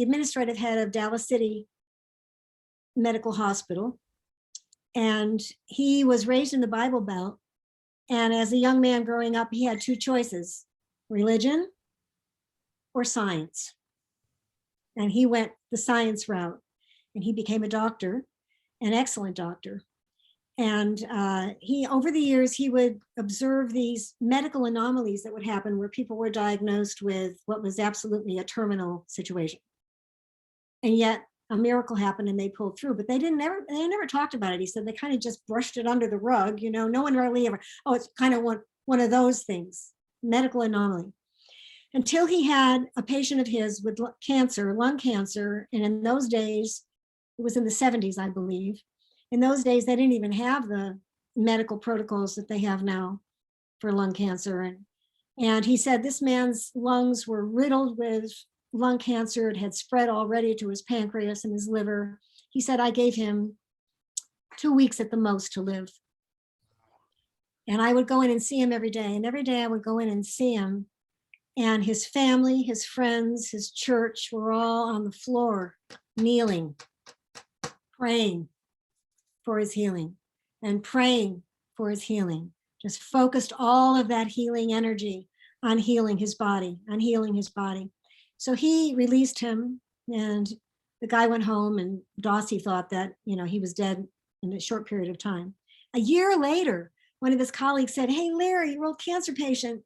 administrative head of Dallas City Medical Hospital. And he was raised in the Bible Belt. And as a young man growing up, he had two choices: religion or science. And he went the science route, and he became a doctor, an excellent doctor. And he, over the years, he would observe these medical anomalies that would happen where people were diagnosed with what was absolutely a terminal situation. And yet a miracle happened and they pulled through, but they never talked about it. He said they kind of just brushed it under the rug. No one really ever, oh, it's kind of one of those things, medical anomaly. Until he had a patient of his with cancer, lung cancer. And in those days, it was in the 70s, I believe. In those days, they didn't even have the medical protocols that they have now for lung cancer. And he said this man's lungs were riddled with lung cancer. It had spread already to his pancreas and his liver. He said, I gave him 2 weeks at the most to live. And I would go in and see him every day. And every day I would go in and see him. And his family, his friends, his church were all on the floor, kneeling, praying for his healing and praying for his healing. Just focused all of that healing energy on healing his body, on healing his body. So he released him, and the guy went home, and Dawsey thought that, he was dead in a short period of time. A year later, one of his colleagues said, hey, Larry, your old cancer patient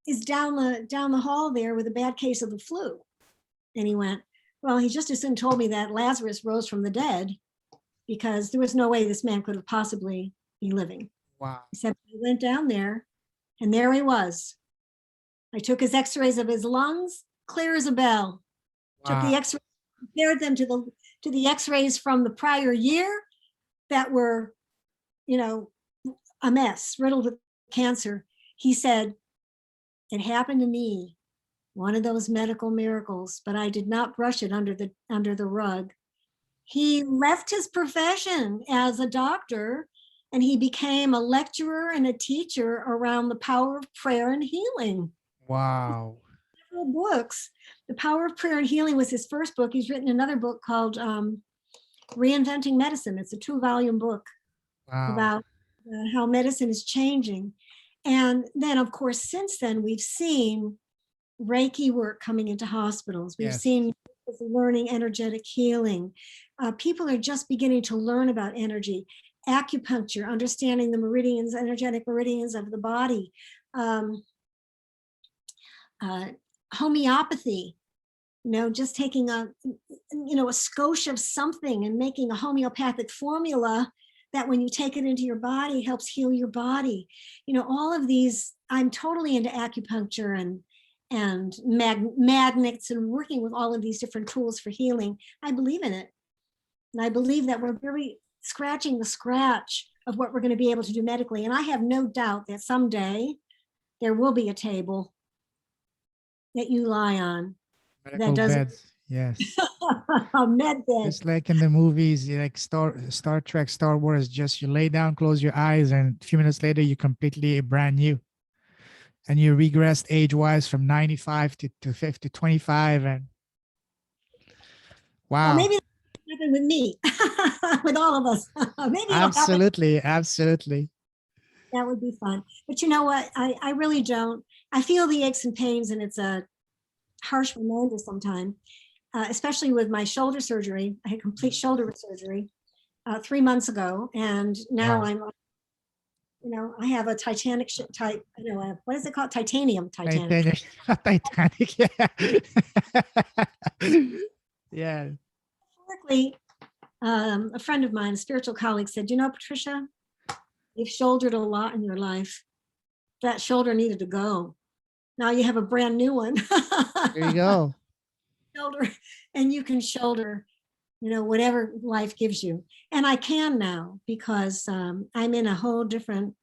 is down the hall there with a bad case of the flu. And he went, well, he just as soon told me that Lazarus rose from the dead, because there was no way this man could have possibly be living. Wow. He said, he went down there and there he was. I took his x-rays of his lungs, clear as a bell. Took the Wow. x-rays, compared them to the x-rays from the prior year that were, a mess, riddled with cancer. He said, it happened to me, one of those medical miracles, but I did not brush it under the rug. He left his profession as a doctor and he became a lecturer and a teacher around the power of prayer and healing. Wow. Several books. The Power of Prayer and Healing was his first book. He's written another book called Reinventing Medicine. It's a 2-volume book Wow. about how medicine is changing. And then, of course, since then, we've seen Reiki work coming into hospitals. We've Yes. seen learning energetic healing. People are just beginning to learn about energy. acupuncture, understanding the meridians, energetic meridians of the body, um, homeopathy, just taking a skosh of something and making a homeopathic formula that when you take it into your body helps heal your body. All of these, I'm totally into acupuncture and magnets and working with all of these different tools for healing. I believe in it. And I believe that we're really scratching the scratch of what we're going to be able to do medically. And I have no doubt that someday there will be a table that you lie on that Medical does beds. Yes. a med bed. Just like in the movies, like Star Trek, Star Wars, just you lay down, close your eyes, and a few minutes later, you're completely brand new. And you regressed age-wise from 95 to 50, 25. And Well, wow. maybe that'll happen with me, with all of us. Maybe it'll happen. Absolutely. Absolutely. That would be fun. But you know what? I really don't. I feel the aches and pains, and it's a harsh reminder sometimes, especially with my shoulder surgery. I had complete shoulder surgery 3 months ago, and now Wow. I have a Titanic type. What is it called? Titanium. Titanic. Titanic. Yeah. Yeah. Historically, a friend of mine, a spiritual colleague, said, Patricia, you've shouldered a lot in your life. That shoulder needed to go. Now you have a brand new one. There you go. Shoulder, and you can shoulder, whatever life gives you. And I can now because I'm in a whole different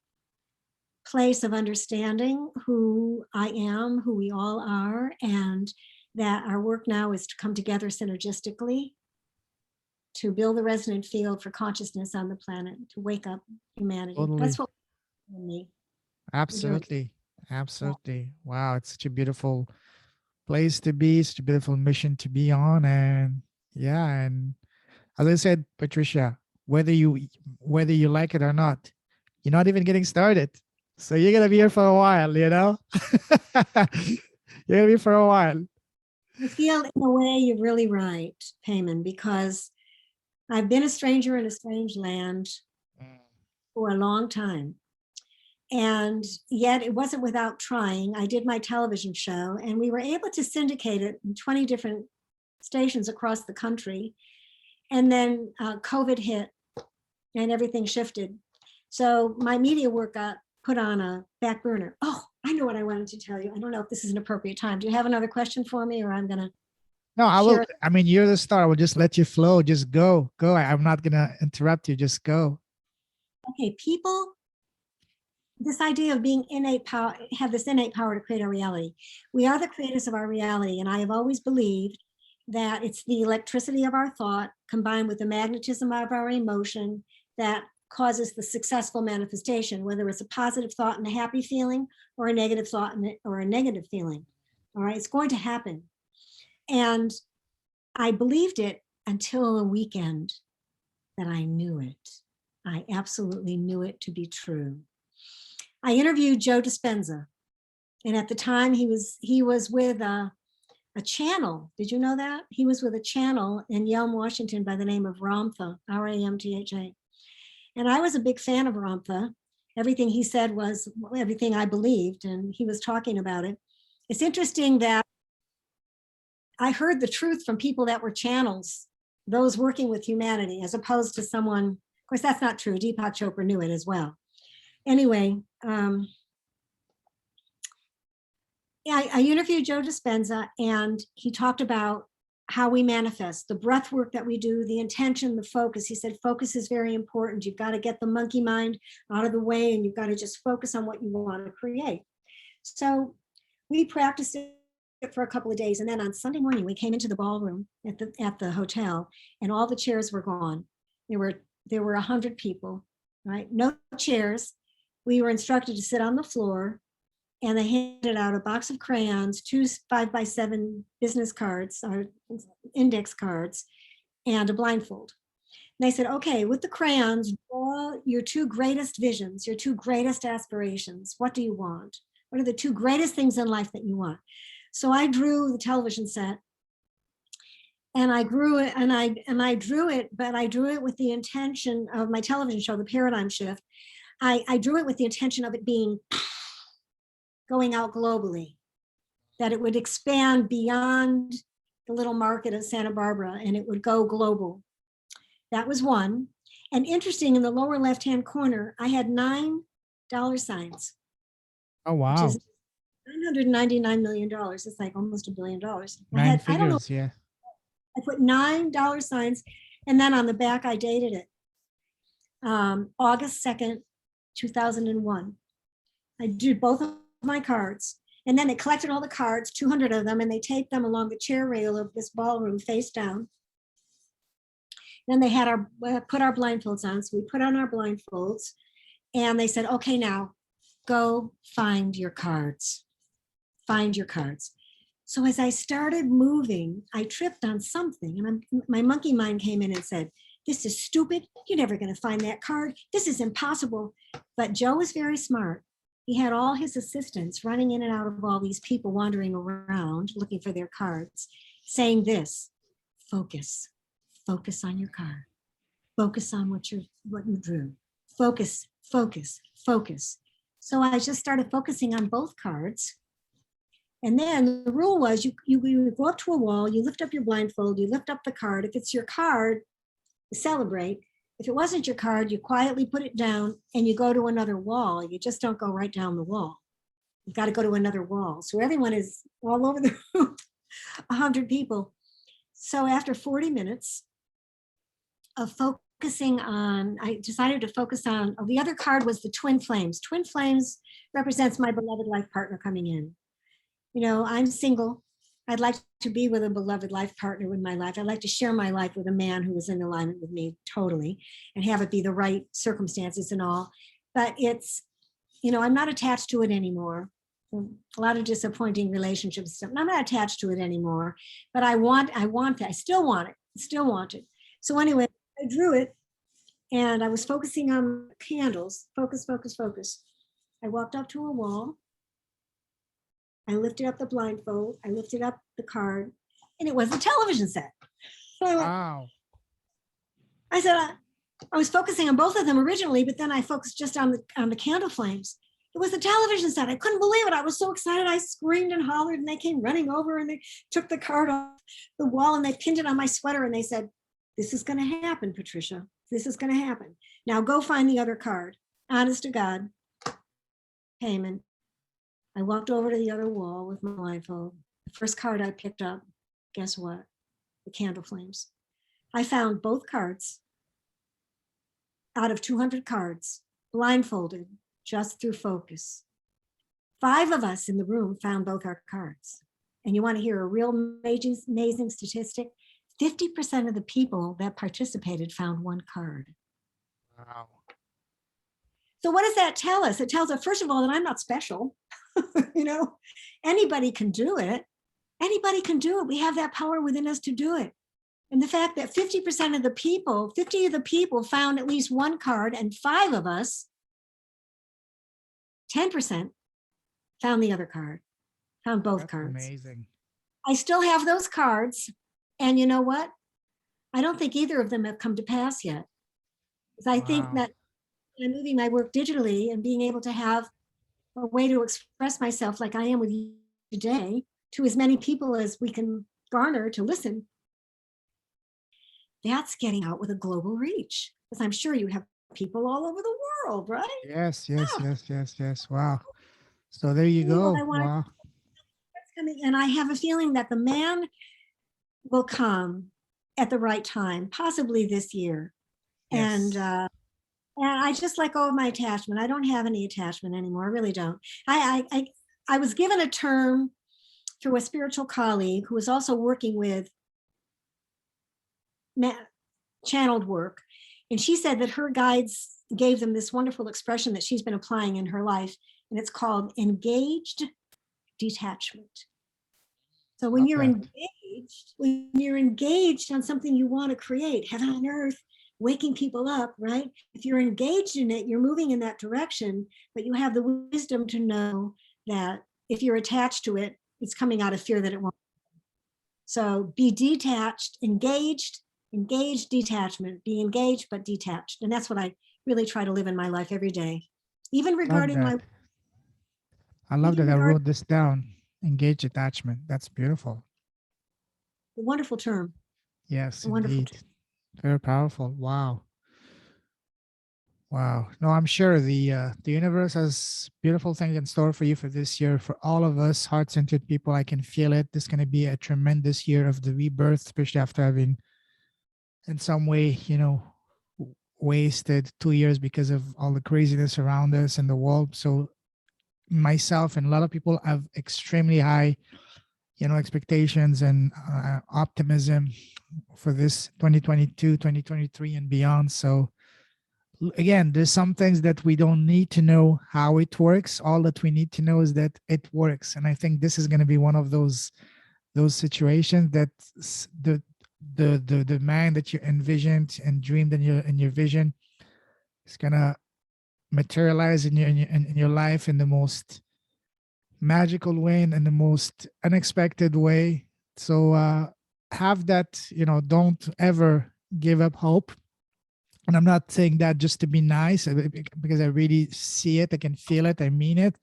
place of understanding who I am, who we all are, and that our work now is to come together synergistically to build the resonant field for consciousness on the planet, to wake up humanity. Totally. That's what me. Absolutely. Absolutely. Wow. It's such a beautiful place to be, such a beautiful mission to be on. And yeah. And as I said, Patricia, whether you like it or not, you're not even getting started. So you're gonna be here for a while, you're gonna be for a while. I feel in a way you're really right, Payman, because I've been a stranger in a strange land for a long time. And yet it wasn't without trying. I did my television show and we were able to syndicate it in 20 different stations across the country. And then COVID hit and everything shifted. So my media work got put on a back burner. Oh, I know what I wanted to tell you. I don't know if this is an appropriate time. Do you have another question for me, or I'm going to No, I will. share? I mean, you're the star. I will just let you flow. Just go. I'm not gonna interrupt you. Just go. Okay, people, this idea of being innate power, have this innate power to create our reality. We are the creators of our reality. And I have always believed that it's the electricity of our thought combined with the magnetism of our emotion that causes the successful manifestation, whether it's a positive thought and a happy feeling or a negative thought or a negative feeling. All right, it's going to happen. And I believed it until the weekend that I knew it. I absolutely knew it to be true. I interviewed Joe Dispenza, and at the time he was with a channel. Did you know that? He was with a channel in Yelm, Washington by the name of Ramtha, Ramtha. And I was a big fan of Ramtha. Everything he said was everything I believed, and he was talking about it. It's interesting that I heard the truth from people that were channels, those working with humanity, as opposed to someone, of course, that's not true. Deepak Chopra knew it as well. Anyway, I interviewed Joe Dispenza, and he talked about how we manifest, the breath work that we do, the intention, the focus. He said, focus is very important. You've got to get the monkey mind out of the way, and you've got to just focus on what you want to create. So we practiced it for a couple of days. And then on Sunday morning, we came into the ballroom at the hotel, and all the chairs were gone. There were 100 people, right? No chairs. We were instructed to sit on the floor, and they handed out a box of crayons, 2 5x7 business cards or index cards, and a blindfold. And they said, okay, with the crayons, draw your 2 greatest visions, your 2 greatest aspirations. What do you want? What are the 2 greatest things in life that you want? So I drew the television set, and I grew it, and I drew it, but I drew it with the intention of my television show, The Paradigm Shift. I drew it with the intention of it being going out globally, that it would expand beyond the little market of Santa Barbara and it would go global. That was one. And interesting, in the lower left-hand corner, I had $9 signs, Oh, which is wow. $999 million. It's like almost $1 billion. Nine I don't know, figures. Yeah. I put $9 signs, and then on the back, I dated it. August 2nd, 2001. I did both of my cards. And then they collected all the cards, 200 of them, and they taped them along the chair rail of this ballroom face down. Then they had put our blindfolds on. So we put on our blindfolds, and they said, okay, now go find your cards. Find your cards. So as I started moving, I tripped on something, and my monkey mind came in and said, this is stupid. You're never going to find that card. This is impossible. But Joe was very smart. He had all his assistants running in and out of all these people wandering around looking for their cards, saying this: focus, focus on your card. Focus on what you drew. Focus, focus, focus. So I just started focusing on both cards. And then the rule was you go up to a wall, you lift up your blindfold, you lift up the card. If it's your card, you celebrate. If it wasn't your card, you quietly put it down and you go to another wall. You just don't go right down the wall. You've got to go to another wall. So everyone is all over the room, 100 people. So after 40 minutes of focusing on, I decided to focus on, the other card was the twin flames. Twin flames represents my beloved life partner coming in. You know, I'm single. I'd like to be with a beloved life partner in my life. I'd like to share my life with a man who is in alignment with me totally and have it be the right circumstances and all. But it's, you know, I'm not attached to it anymore. A lot of disappointing relationships. I'm not attached to it anymore, but I want it. I still want it. Still want it. So anyway, I drew it and I was focusing on candles. Focus, focus, focus. I walked up to a wall. I lifted up the blindfold, I lifted up the card, and it was a television set. So Wow. I said, I was focusing on both of them originally, but then I focused just on the candle flames. It was the television set. I couldn't believe it. I was so excited. I screamed and hollered, and they came running over and they took the card off the wall and they pinned it on my sweater and they said, this is going to happen, Patricia. This is going to happen. Now go find the other card. Honest to God, payment. I walked over to the other wall with my blindfold. The first card I picked up, guess what? The candle flames. I found both cards out of 200 cards, blindfolded, just through focus. 5 of us in the room found both our cards. And you want to hear a real amazing statistic? 50% of the people that participated found one card. Wow. So what does that tell us? It tells us, first of all, that I'm not special. You know, anybody can do it. Anybody can do it. We have that power within us to do it. And the fact that 50% of the people, 50 of the people found at least one card, and 5 of us, 10%, found the other card, found both That's cards. amazing. I still have those cards. And you know what? I don't think either of them have come to pass yet. Because I think Wow. that I'm moving my work digitally and being able to have a way to express myself like I am with you today to as many people as we can garner to listen. That's getting out with a global reach, because I'm sure you have people all over the world, right? Yes, yes, Oh, yes, yes, yes. Wow. So there you well, go. I want Wow. that's coming, and I have a feeling that the man will come at the right time, possibly this year. And Yes. I just let go of my attachment. I don't have any attachment anymore. I really don't. I was given a term through a spiritual colleague who was also working with channeled work. And she said that her guides gave them this wonderful expression that she's been applying in her life. And it's called engaged detachment. So when Love you're that. engaged on something you want to create, heaven on earth, waking people up, right? If you're engaged in it, you're moving in that direction, but you have the wisdom to know that if you're attached to it, it's coming out of fear that it won't. So be detached, engaged, detachment, be engaged but detached. And that's what I really try to live in my life every day. Even Love regarding that. my, I love even that I regarding wrote this down. Engage attachment. That's beautiful. a wonderful term, Yes, a wonderful term. indeed. Very powerful. Wow. Wow. No, I'm sure the universe has beautiful things in store for you for this year. For all of us heart-centered people, I can feel it. This is going to be a tremendous year of the rebirth, especially after having, in some way, wasted 2 years because of all the craziness around us and the world. So myself and a lot of people have extremely high, expectations and optimism for this 2022, 2023, and beyond. So again, there's some things that we don't need to know how it works. All that we need to know is that it works. And I think this is going to be one of those situations that the man that you envisioned and dreamed in your vision is going to materialize in your life in the most magical way and in the most unexpected way. So have that, don't ever give up hope. And I'm not saying that just to be nice, because I really see it, I can feel it, I mean it.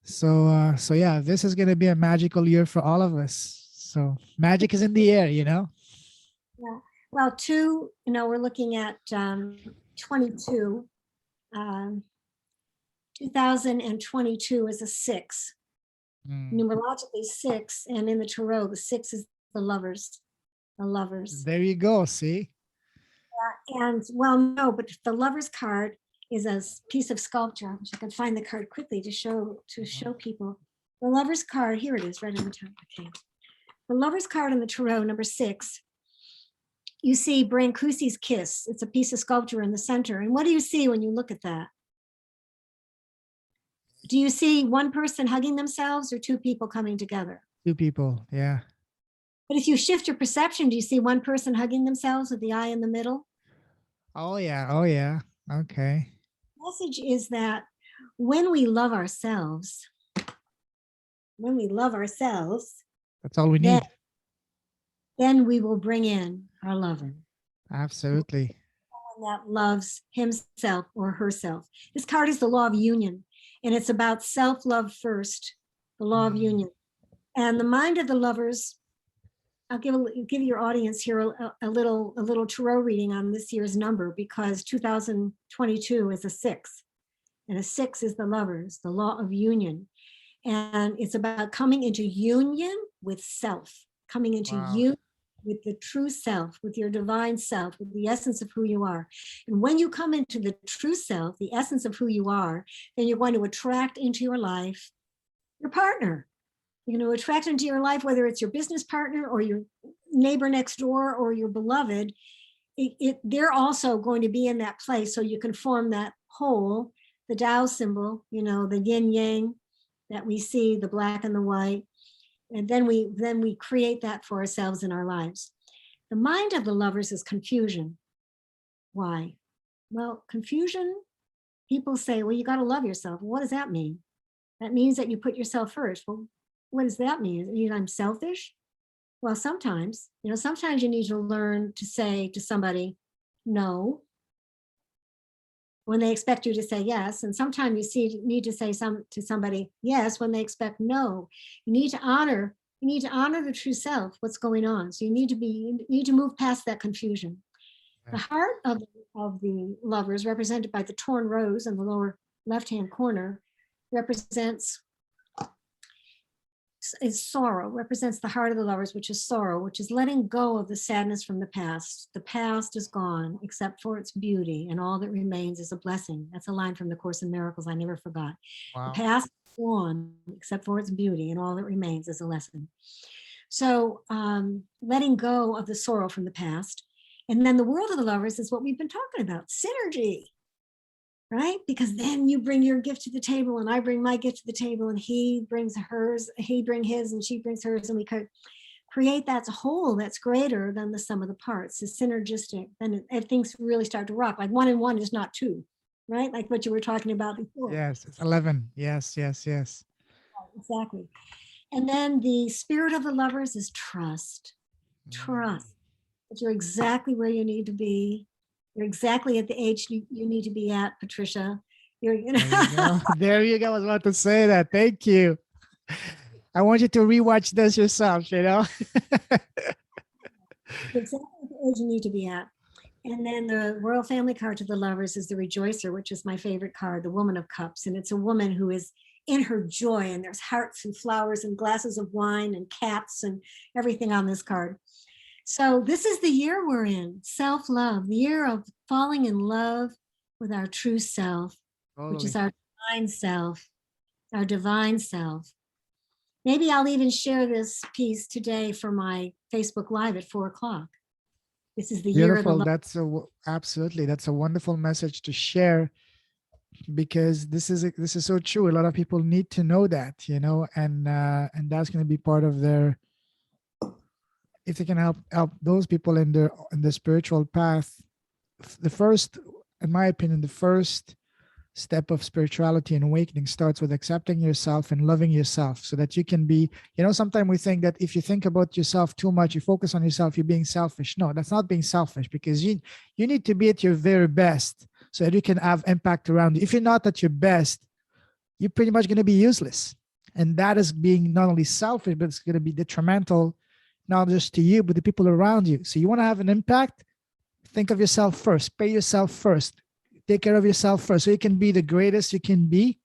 So yeah, this is gonna be a magical year for all of us. So magic is in the air. Yeah. Well, we're looking at 22. 2022 is a 6, Mm. numerologically 6, and in the tarot, the 6 is the lovers, the lovers. There you go. See. And well, no, but the lovers card is a piece of sculpture. I wish I could find the card quickly to show people. The lovers card, here it is, right on the top. Okay. The lovers card in the tarot, number 6. You see Brancusi's kiss. It's a piece of sculpture in the center. And what do you see when you look at that? Do you see one person hugging themselves or two people coming together? Two people. Yeah. But if you shift your perception, do you see one person hugging themselves with the eye in the middle? Oh yeah. Oh yeah. Okay. The message is that when we love ourselves, when we love ourselves, That's all we then, need. then we will bring in our lover, Absolutely. someone that loves himself or herself. This card is the law of union, and it's about self-love first, the law of Mm. union. And the mind of the lovers, I'll give your audience here a little tarot reading on this year's number, because 2022 is a 6, and a 6 is the lovers, the law of union. And it's about coming into union with self, coming into Wow. union with the true self, with your divine self, with the essence of who you are. And when you come into the true self, the essence of who you are, then you're going to attract into your life your partner. You're going to attract into your life, whether it's your business partner or your neighbor next door or your beloved. They're also going to be in that place, so you can form that whole, the Tao symbol, the yin yang that we see, the black and the white, and then we create that for ourselves in our lives. The mind of the lovers is confusion. Why? Well, confusion, people say, well, you got to love yourself. What does that mean? That means that you put yourself first. Well, what does that mean? Does it mean I'm selfish? Well, sometimes you need to learn to say to somebody no when they expect you to say yes. And sometimes need to say to somebody yes when they expect no. You need to honor the true self, what's going on. So you need to move past that confusion. The Yeah. heart of the lovers, represented by the torn rose in the lower left-hand corner, represents is sorrow, represents the heart of the lovers, which is sorrow, which is letting go of the sadness from the past. The past is gone, except for its beauty, and all that remains is a blessing. That's a line from the Course in Miracles I never forgot. The Wow. past is gone, except for its beauty, and all that remains is a lesson. So letting go of the sorrow from the past. And then the world of the lovers is what we've been talking about, synergy. Right? Because then you bring your gift to the table and I bring my gift to the table, and he brings his and she brings hers, and we could create that whole that's greater than the sum of the parts. It's synergistic. Then things really start to rock. Like 1 and 1 is not 2, right? Like what you were talking about before. Yes. It's 11. Yes. Yes. Yes. Exactly. And then the spirit of the lovers is trust. Trust that you're exactly where you need to be. You're exactly at the age you need to be at, Patricia. You're, you There you know, go. There you go. I was about to say that. Thank you. I want you to rewatch this yourself, you know? you're exactly at the age you need to be at. And then the royal family card to the lovers is the rejoicer, which is my favorite card, the woman of cups. And it's a woman who is in her joy, and there's hearts and flowers and glasses of wine and cats and everything on this card. So this is the year we're in, self-love, the year of falling in love with our true self, which is Totally. our divine self, our divine self. Maybe I'll even share this piece today for my Facebook Live at 4 o'clock. This is the year of the Beautiful. love. Absolutely. That's a wonderful message to share, because this is so true. A lot of people need to know that, you know, and that's going to be part of their, if they can help those people in the spiritual path. The first, in my opinion, the first step of spirituality and awakening starts with accepting yourself and loving yourself, so that you can be, you know, sometimes we think that if you think about yourself too much, you focus on yourself, you're being selfish. No, that's not being selfish, because you need to be at your very best so that you can have impact around you. If you're not at your best, you're pretty much going to be useless, and that is being not only selfish, but it's going to be detrimental, not just to you but the people around you. So you want to have an impact, think of yourself first, pay yourself first, take care of yourself first, so you can be the greatest you can be,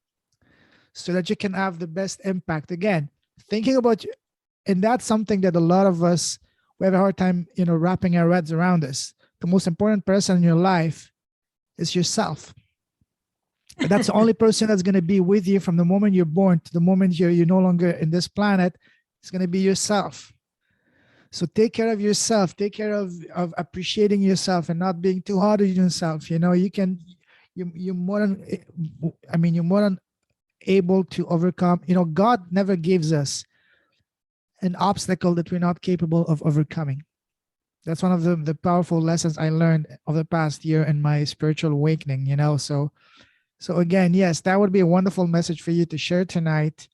so that you can have the best impact. Again, thinking about you, and that's something that a lot of us, we have a hard time, you know, wrapping our heads around this. The most important person in your life is yourself. And that's the only person that's going to be with you from the moment you're born to the moment you're no longer in this planet. It's going to be yourself. So take care of yourself, take care of appreciating yourself and not being too hard on yourself. You know, you're more than, I mean, you're more than able to overcome. You know, God never gives us an obstacle that we're not capable of overcoming. That's one of the powerful lessons I learned over the past year in my spiritual awakening, you know. So again, yes, that would be a wonderful message for you to share tonight.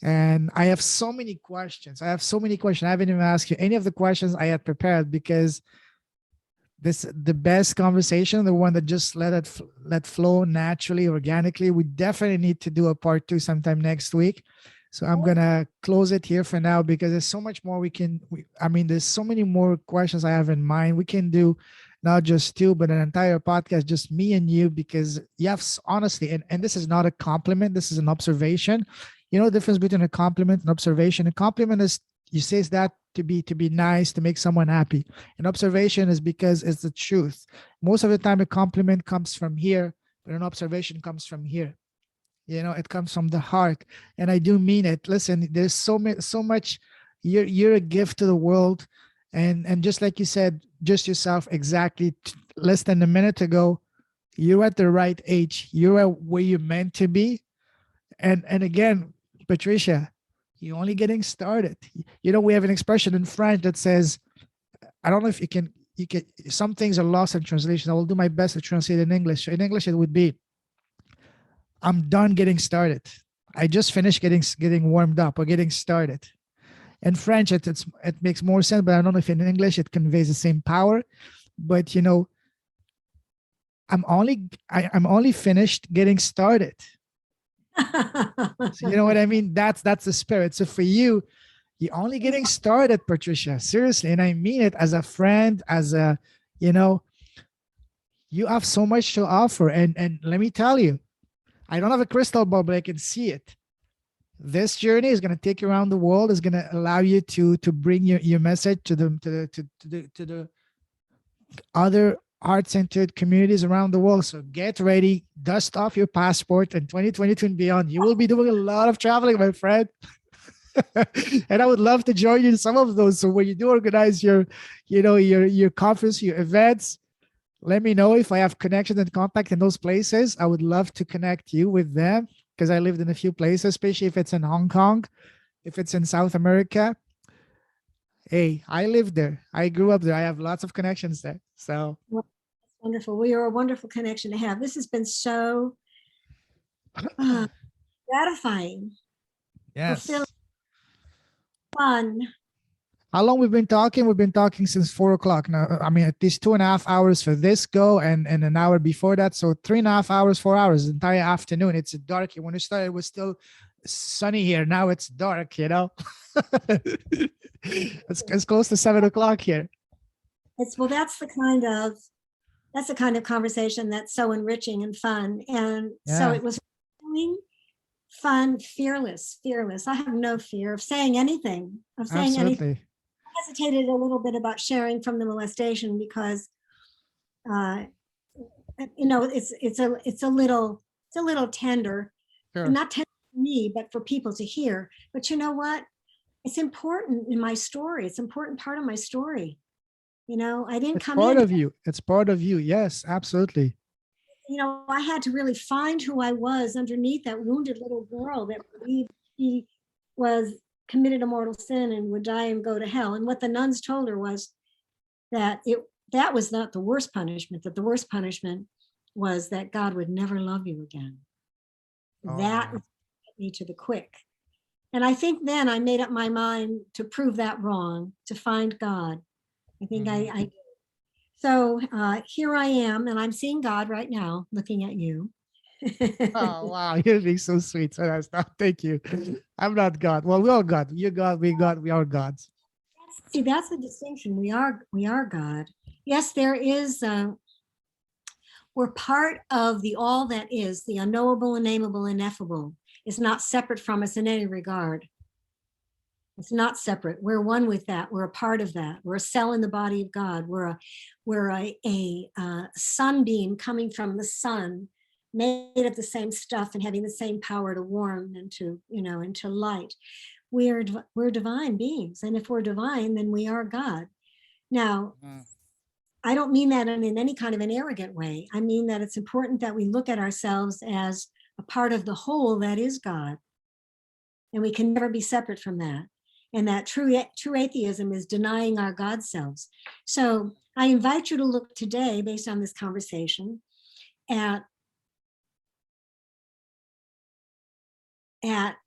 And I have so many questions. I haven't even asked you any of the questions I had prepared, because this the best conversation, the one that just let flow naturally, organically. We definitely need to do a part 2 sometime next week. So I'm gonna close it here for now, because there's so much more I mean, there's so many more questions I have in mind. We can do not just 2, but an entire podcast, just me and you, because yes, honestly, and this is not a compliment, this is an observation. You know the difference between a compliment and observation. A compliment is, you say that to be nice, to make someone happy. An observation is because it's the truth. Most of the time a compliment comes from here, but an observation comes from here. You know, it comes from the heart, and I do mean it. Listen, there's so much. You're a gift to the world, and just like you said, just yourself, exactly less than a minute ago, you're at the right age. You're at where you're meant to be. And again, Patricia, you're only getting started. You know, we have an expression in French that says, I don't know if you can, some things are lost in translation. I will do my best to translate in English. In English, it would be, I'm done getting started. I just finished getting warmed up or getting started. In French, it makes more sense, but I don't know if in English it conveys the same power. But you know, I'm only finished getting started. So you know what I mean? That's the spirit. So for you, you're only getting started, Patricia. Seriously, and I mean it as a friend, as a, you know, you have so much to offer. And let me tell you, I don't have a crystal ball, but I can see it. This journey is going to take you around the world. Is going to allow you to bring your message to the other heart-centered communities around the world. So get ready, dust off your passport, in 2022 and beyond. You will be doing a lot of traveling, my friend. And I would love to join you in some of those. So when you do organize your, you know, your conference, your events, let me know if I have connections and contact in those places. I would love to connect you with them, because I lived in a few places, especially if it's in Hong Kong, if it's in South America. Hey, I lived there. I grew up there. I have lots of connections there. So Well, that's wonderful. We are a wonderful connection to have. This has been so gratifying, fulfilling. yes. fun. How long we've been talking? We've been talking since 4 o'clock now. I mean, at least 2.5 hours for this go, and an hour before that. So 3.5 hours, 4 hours, the entire afternoon. It's dark here. When we started, it was still sunny here. Now it's dark, it's close to 7 o'clock here. Well, that's the kind of conversation that's so enriching and fun. And so Yeah, it was fun, fearless. I have no fear of saying anything, absolutely. hesitated a little bit about sharing from the molestation because uh, it's a little tender, Sure. not tender for me, but for people to hear. But you know what? It's important in my story. It's an important part of my story. I didn't It's come part in. of you. It's part of you. Yes, absolutely. I had to really find who I was underneath that wounded little girl that believed she was committed a mortal sin and would die and go to hell. And what the nuns told her was that that was not the worst punishment, that the worst punishment was that God would never love you again. That Oh, hit me to the quick. And I think then I made up my mind to prove that wrong, to find God. I think mhm. I so here I am, and I'm seeing God right now, looking at you. Oh, wow. You're being so sweet. So that's not, thank you. I'm not God. Well, we're all God. You're God. We God. We are gods. See, that's the distinction. We are God. Yes, there is. We're part of the all that is, the unknowable, unnameable, ineffable. Is not separate from us in any regard. It's not separate. We're one with that. We're a part of that. We're a cell in the body of God. We're a sunbeam coming from the sun, made of the same stuff and having the same power to warm and to light. We're divine beings, and if we're divine, then we are God. Now, Mm. I don't mean that in any kind of an arrogant way. I mean that it's important that we look at ourselves as a part of the whole that is God, and we can never be separate from that. And that true atheism is denying our God selves. So I invite you to look today, based on this conversation, at at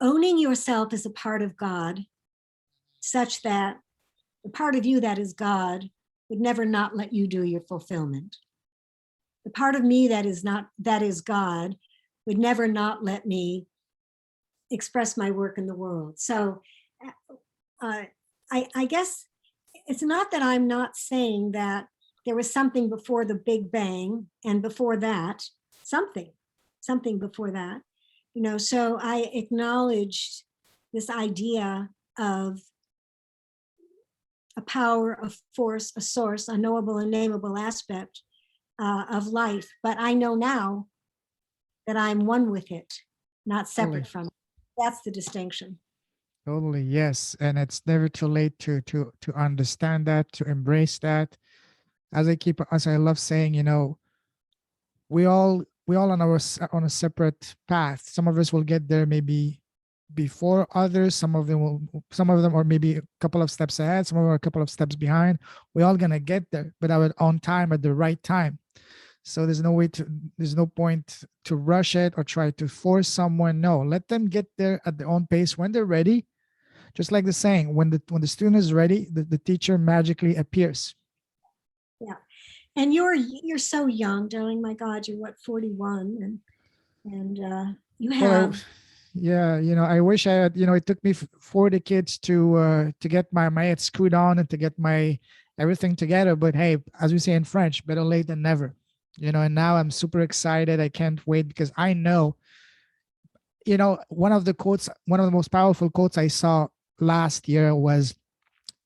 owning yourself as a part of God, such that the part of you that is God would never not let you do your fulfillment. The part of me that is God would never not let me express my work in the world. So uh, I guess it's not that I'm not saying that there was something before the Big Bang and before that, something, something before that. So I acknowledged this idea of a power, a force, a source, a knowable and nameable aspect of life. But I know now that I'm one with it, not separate Totally. from it. That's the distinction. Totally. Yes. And it's never too late to understand that, to embrace that. As I love saying, we all on on a separate path. Some of us will get there maybe before others. Some of them are maybe a couple of steps ahead. Some of them are a couple of steps behind. We're all gonna get there, but on time at the right time. So there's no point to rush it or try to force someone. No, let them get there at their own pace when they're ready. Just like the saying, when the student is ready, the teacher magically appears. Yeah. And you're so young, darling. My God, you're what, 41, and you Well, have yeah, I wish I had. It took me 40 kids to get my head screwed on and to get my everything together. But hey, as we say in French, better late than never. And now I'm super excited. I can't wait because I know. One of the most powerful quotes I saw last year was,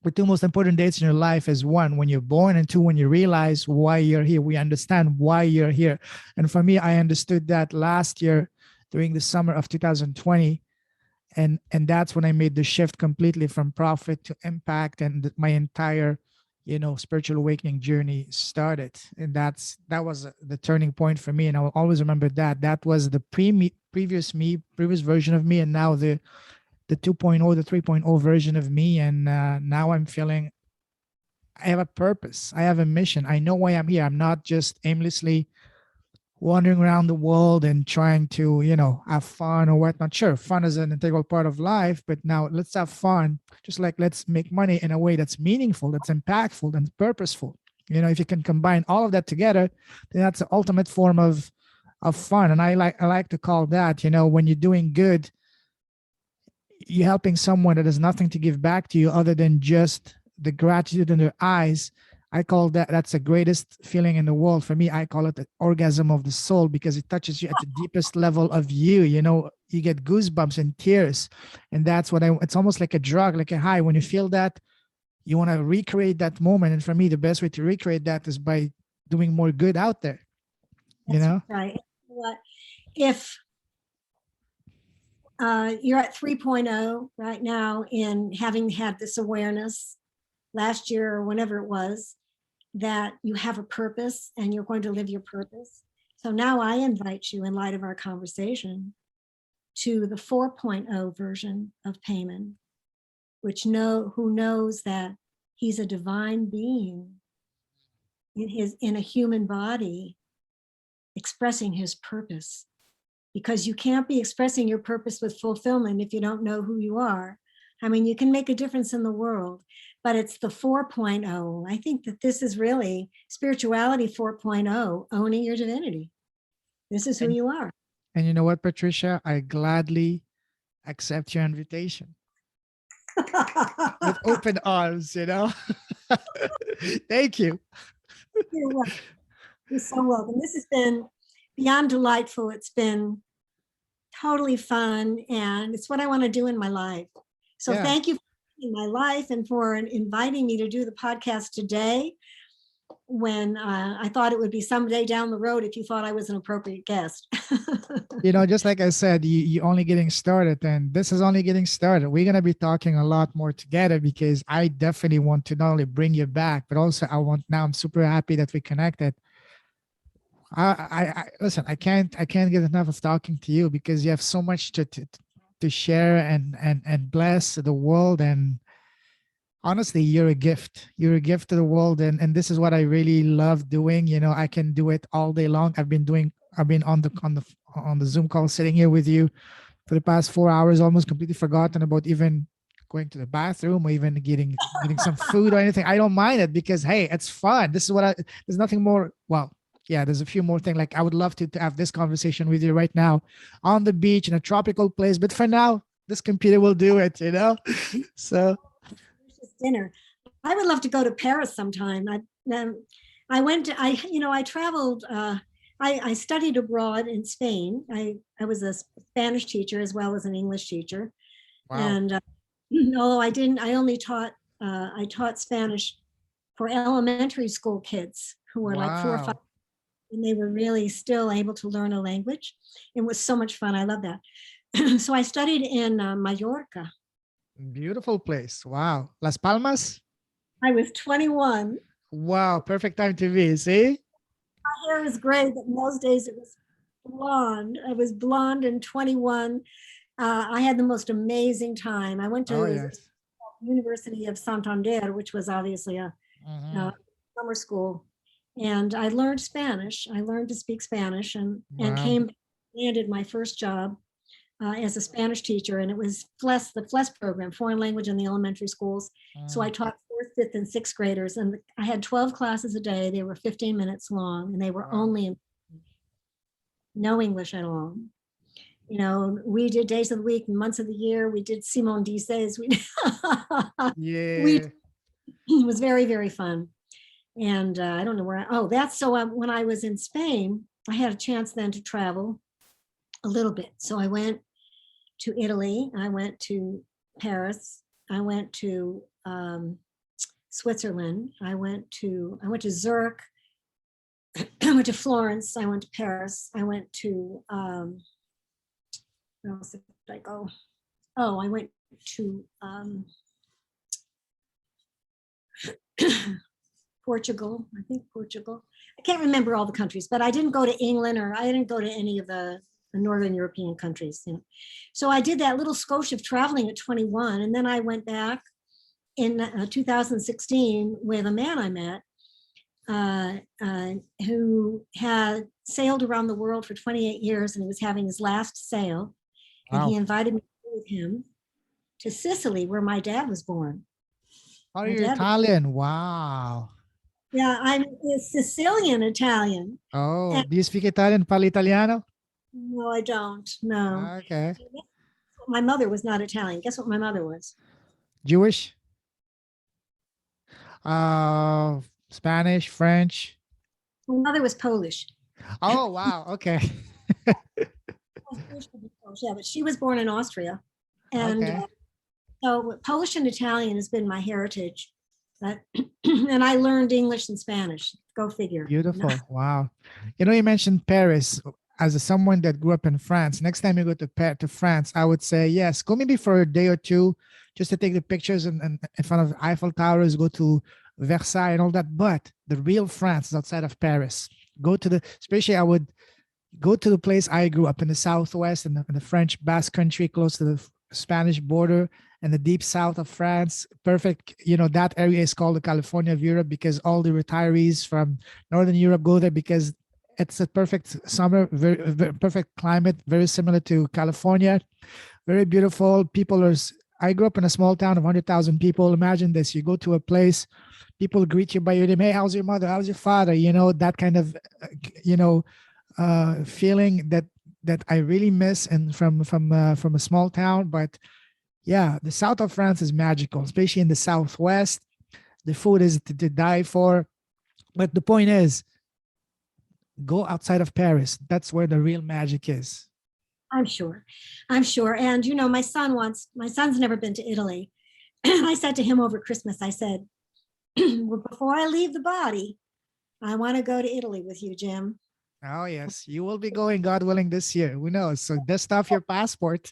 the two most important dates in your life is one, when you're born, and two, when you realize why you're here. We understand why you're here. And for me, I understood that last year during the summer of 2020. And that's when I made the shift completely from profit to impact, and my entire spiritual awakening journey started. And that was the turning point for me, and I will always remember that was the previous version of me, and now the 2.0, the 3.0 version of me. And now I'm feeling I have a purpose. I have a mission. I know why I'm here. I'm not just aimlessly wandering around the world and trying to, have fun or whatnot. Sure, fun is an integral part of life, but now let's have fun. Just like let's make money in a way that's meaningful, that's impactful, and purposeful. If you can combine all of that together, then that's the ultimate form of fun. And I like to call that, when you're doing good, you're helping someone that has nothing to give back to you other than just the gratitude in their eyes. I call that's the greatest feeling in the world. For me, I call it the orgasm of the soul because it touches you at the deepest level of you. You get goosebumps and tears. And that's it's almost like a drug, like a high. When you feel that, you want to recreate that moment. And for me, the best way to recreate that is by doing more good out there, you That's know? right. What if you're at 3.0 right now in having had this awareness last year or whenever it was, that you have a purpose and you're going to live your purpose. So now I invite you, in light of our conversation, to the 4.0 version of Payman, who knows that he's a divine being in a human body expressing his purpose. Because you can't be expressing your purpose with fulfillment if you don't know who you are. I mean, you can make a difference in the world, but it's the 4.0. I think that this is really spirituality 4.0, owning your divinity. This is who And you are. and you know what, Patricia? I gladly accept your invitation with open arms. Thank you. You're welcome. You're so welcome. This has been beyond delightful. It's been totally fun, and it's what I want to do in my life. So Yeah. thank you for being in my life and for inviting me to do the podcast today, when I thought it would be someday down the road if you thought I was an appropriate guest. Just like I said, you're only getting started, and this is only getting started. We're going to be talking a lot more together because I definitely want to not only bring you back, but also I'm super happy that we connected. I listen, I can't get enough of talking to you because you have so much to share and bless the world. And honestly, you're a gift. You're a gift to the world. And this is what I really love doing. I can do it all day long. I've been on the Zoom call sitting here with you for the past 4 hours, almost completely forgotten about even going to the bathroom or even getting some food or anything. I don't mind it because hey, it's fun. This is there's nothing more. Well, yeah, there's a few more things. Like I would love to have this conversation with you right now on the beach in a tropical place. But for now, this computer will do it. So Dinner. I would love to go to Paris sometime. I went. I traveled. I studied abroad in Spain. I was a Spanish teacher as well as an English teacher, wow. and although I didn't, I only taught. I taught Spanish for elementary school kids who were like 4 or 5, Wow. and they were really still able to learn a language. It was so much fun. I love that. So I studied in Mallorca. Beautiful place. Wow. Las Palmas. I was 21. Wow. Perfect time to be. See? My hair is gray, but in those days it was blonde. I was blonde and 21. I had the most amazing time. I went Oh, to yes. University of Santander, which was obviously Mhm. a summer school, and I learned Spanish. I learned to speak Spanish, and Wow. landed my first job as a Spanish teacher, and it was the FLES program, foreign language in the elementary schools. So I Mm. taught fourth, fifth, and sixth graders, and I had 12 classes a day. They were 15 minutes long, and they were Wow. only no English at all. We did days of the week, months of the year. We did Simone Dices. We Yeah. it was very, very fun. And I don't know where. That's so. When I was in Spain, I had a chance then to travel a little bit. So I went to Italy. I went to Paris. I went to Switzerland. I went to Zurich. I went to Florence. I went to Paris. I went to where else did I go? Oh, I went to Portugal. I think Portugal. I can't remember all the countries, but I didn't go to England, or I didn't go to any of the Northern European countries. So I did that little skosh of traveling at 21, and then I went back in 2016 with a man I met who had sailed around the world for 28 years, and he was having his last sail. And he Wow. invited me to go with him to Sicily, where my dad was born. Oh, My you're dad, Italian. Wow. yeah, I'm a Sicilian Italian. Oh, And do you speak Italian? Parli italiano? no, I don't. No. Okay. My mother was not Italian. Guess what my mother was? Jewish? Uh, Spanish, French. My mother was Polish. Oh, wow. Okay. Yeah, but she was born in Austria. And Okay. so Polish and Italian has been my heritage. But, and I learned English and Spanish. Go figure. Beautiful. Wow. You mentioned Paris as someone that grew up in France. Next time you go to France, I would say, yes, go maybe for a day or two just to take the pictures in front of Eiffel Towers, go to Versailles and all that. But the real France is outside of Paris. Especially I would go to the place I grew up in the Southwest in the French Basque country, close to the Spanish border and the deep south of France. Perfect. That area is called the California of Europe because all the retirees from Northern Europe go there because it's a perfect summer, very, very perfect climate, very similar to California. Very beautiful. I grew up in a small town of 100,000 people. Imagine this. You go to a place, people greet you by your name. Hey, how's your mother? How's your father? That kind of, feeling that I really miss and from a small town. But yeah, the south of France is magical, especially in the southwest. The food is to die for. But the point is, go outside of Paris. That's where the real magic is. I'm sure. I'm sure. And my son's never been to Italy. I said to him over Christmas, I said, well, before I leave the body, I want to go to Italy with you, Jim. Oh yes, you will be going, God willing, this year. Who knows? So dust off your passport.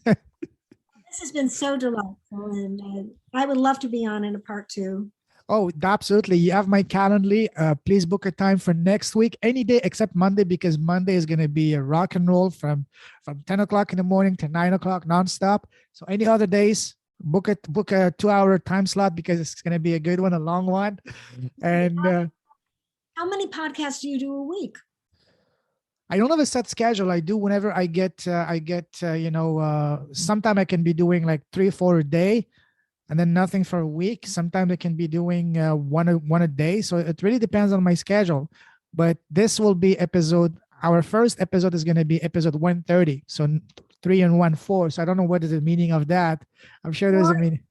This has been so delightful, and I would love to be on in a part two. Oh, absolutely. You have my Calendly. Please book a time for next week, any day except Monday, because Monday is going to be a rock and roll from 10 o'clock in the morning to 9 o'clock nonstop. So any other days, book a 2 hour time slot because it's going to be a good one, a long one. And How many podcasts do you do a week? I don't have a set schedule. I do whenever I get, sometime I can be doing like 3 or 4 a day and then nothing for a week. Sometimes I can be doing one a day. So it really depends on my schedule. But this will be our first episode is going to be episode 130. So 3 and 1, 4. So I don't know what is the meaning of that. I'm sure there's a meaning.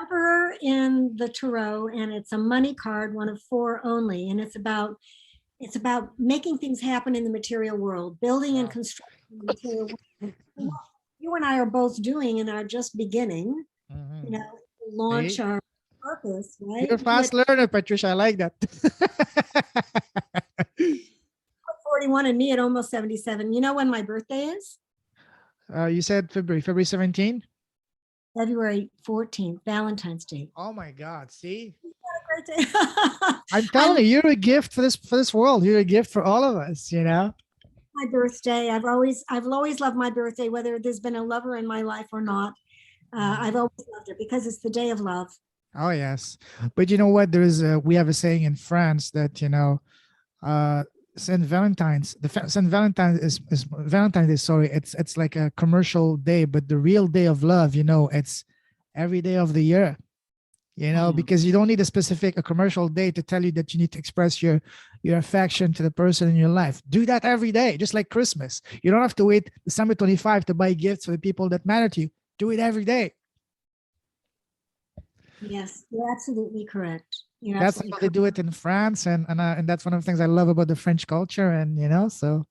Emperor in the Tarot, and it's a money card, one of 4 only. And it's about making things happen in the material world, building and constructing the material world. You and I are both doing and are just beginning, Mm-hmm. launch See? our purpose, right? You're a fast learner, Patricia. I like that. 41 and me at almost 77. You know when my birthday is? You said February 17? February 14th, Valentine's Day. Oh my God. See? Great day. I'm telling you, you're a gift for this world. You're a gift for all of us, My birthday. I've always loved my birthday, whether there's been a lover in my life or not. I've always loved it because it's the day of love. Oh yes. But you know what? We have a saying in France that, Saint Valentine's, Saint Valentine's is Valentine's Day. Sorry, it's like a commercial day, but the real day of love, it's every day of the year. Because you don't need a commercial day to tell you that you need to express your affection to the person in your life. Do that every day, just like Christmas. You don't have to wait December 25 to buy gifts for the people that matter to you. Do it every day. Yes, you're absolutely correct. That's how they do it in France, and that's one of the things I love about the French culture, and so.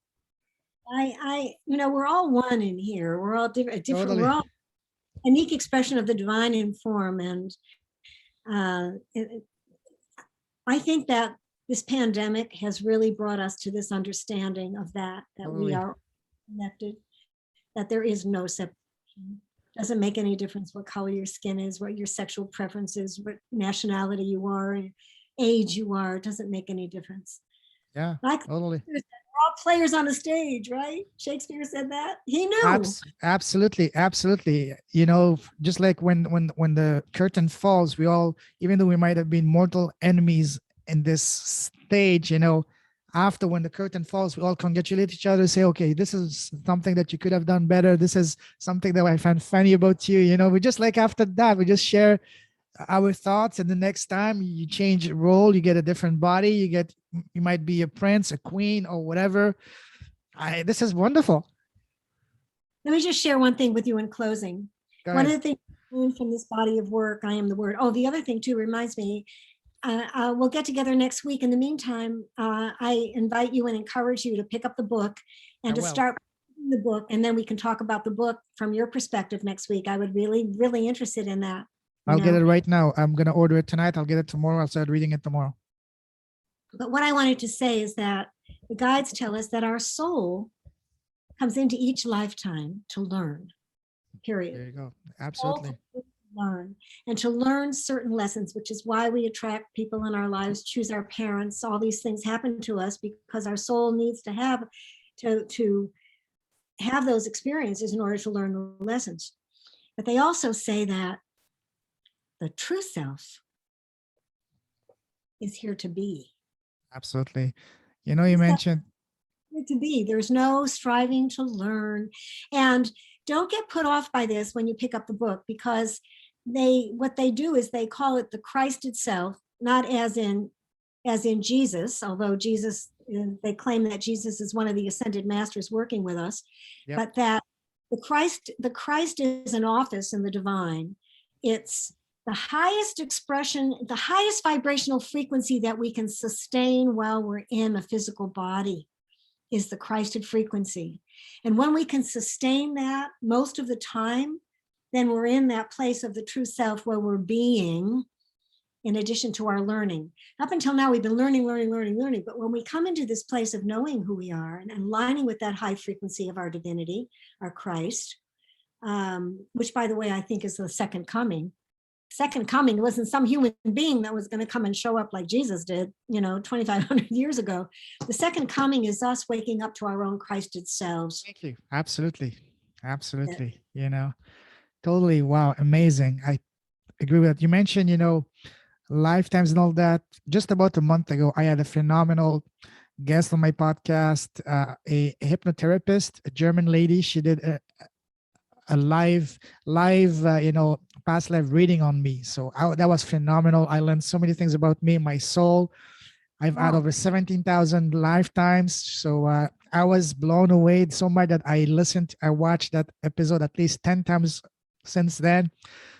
We're all one in here. We're all different. Totally. We're all a unique expression of the divine in form, and I think that this pandemic has really brought us to this understanding of that Totally. We are connected, that there is no separation. Doesn't make any difference what color your skin is, what your sexual preference is, what nationality you are, age you are. It doesn't make any difference. Yeah, totally. We're all players on a stage, right? Shakespeare said that. He knew. Absolutely. Just like when the curtain falls, we all, even though we might have been mortal enemies in this stage, after when the curtain falls, we all congratulate each other, say, okay, this is something that you could have done better. This is something that I find funny about you. We just like after that, we just share our thoughts. And the next time you change role, you get a different body. You might be a prince, a queen, or whatever. This is wonderful. Let me just share one thing with you in closing. Go One of ahead. the things I learned from this body of work, I am the word. Oh, the other thing too reminds me, we'll get together next week. In the meantime, I invite you and encourage you to pick up the book and to start the book, and then we can talk about the book from your perspective next week. I would really interested in that. I'll get it right now. I'm going to order it tonight. I'll get it tomorrow. I'll start reading it tomorrow. But what I wanted to say is that the guides tell us that our soul comes into each lifetime to learn, period. There you go. Absolutely. Learn and to learn certain lessons, which is why we attract people in our lives, choose our parents. All these things happen to us because our soul needs to have those experiences in order to learn the lessons. But they also say that the true self is here to be. Absolutely. You mentioned to be. There's no striving to learn. And don't get put off by this when you pick up the book, because what they do is they call it the Christ itself, not as in Jesus, although Jesus, they claim that Jesus is one of the ascended masters working with us, but that the Christ is an office in the divine. It's the highest expression, the highest vibrational frequency that we can sustain while we're in a physical body is the Christed frequency. And when we can sustain that most of the time, then we're in that place of the true self where we're being, in addition to our learning. Up until now, we've been learning. But when we come into this place of knowing who we are and aligning with that high frequency of our divinity, our Christ, which, by the way, I think is the second coming. Second coming wasn't some human being that was going to come and show up like Jesus did, 2,500 years ago. The second coming is us waking up to our own Christed selves. Thank you. Absolutely. Totally. Wow. Amazing. I agree with that. You mentioned, lifetimes and all that. Just about a month ago, I had a phenomenal guest on my podcast, a hypnotherapist, a German lady. She did a live, past life reading on me. So that was phenomenal. I learned so many things about me, my soul. I've had over 17,000 lifetimes. So I was blown away so much that I watched that episode at least 10 times since then.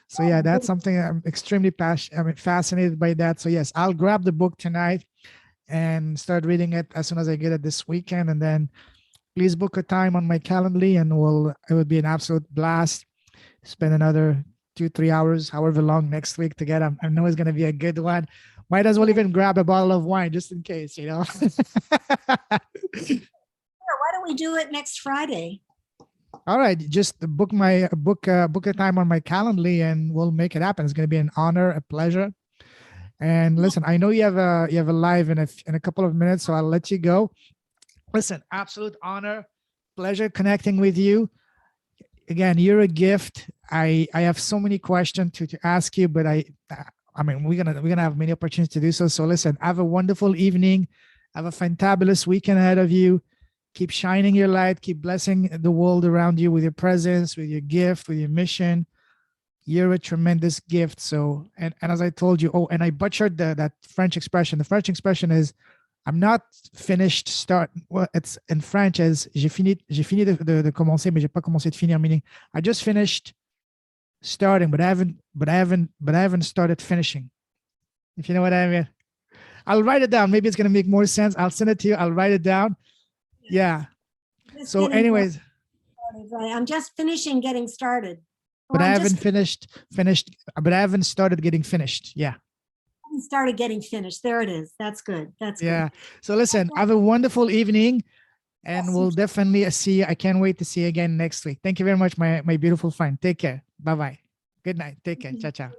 So yeah, that's something I'm extremely fascinated by that. So yes, I'll grab the book tonight and start reading it as soon as I get it this weekend. And then please book a time on my Calendly, and it would be an absolute blast. Spend another 2-3 hours, however long, next week together. I know it's going to be a good one. Might as well even grab a bottle of wine just in case, Sure, why don't we do it next Friday? All right, just book a time on my Calendly, and we'll make it happen. It's going to be an honor, a pleasure. And listen, I know you have a live in a couple of minutes, so I'll let you go. Listen, absolute honor, pleasure connecting with you. Again, you're a gift. I have so many questions to ask you, but we're gonna have many opportunities to do so. So listen, have a wonderful evening. Have a fantabulous weekend ahead of you. Keep shining your light. Keep blessing the world around you with your presence, with your gift, with your mission. You're a tremendous gift. So, and as I told you, and I butchered that French expression. The French expression is, I'm not finished well, it's in French as j'ai fini de commencer, mais j'ai pas commencé de finir, meaning I just finished starting, but I haven't started finishing. If you know what I mean. I'll write it down. Maybe it's going to make more sense. I'll send it to you. I'll write it down. Yeah. So anyways, I'm just finishing getting started. But I haven't finished, but I haven't started getting finished. Yeah. Started getting finished. There it is. That's good. That's good. Good. So listen, have a wonderful evening, and we'll definitely see you. I can't wait to see you again next week. Thank you very much, my beautiful friend. Take care. Bye-bye. Good night. Take care. Ciao, ciao.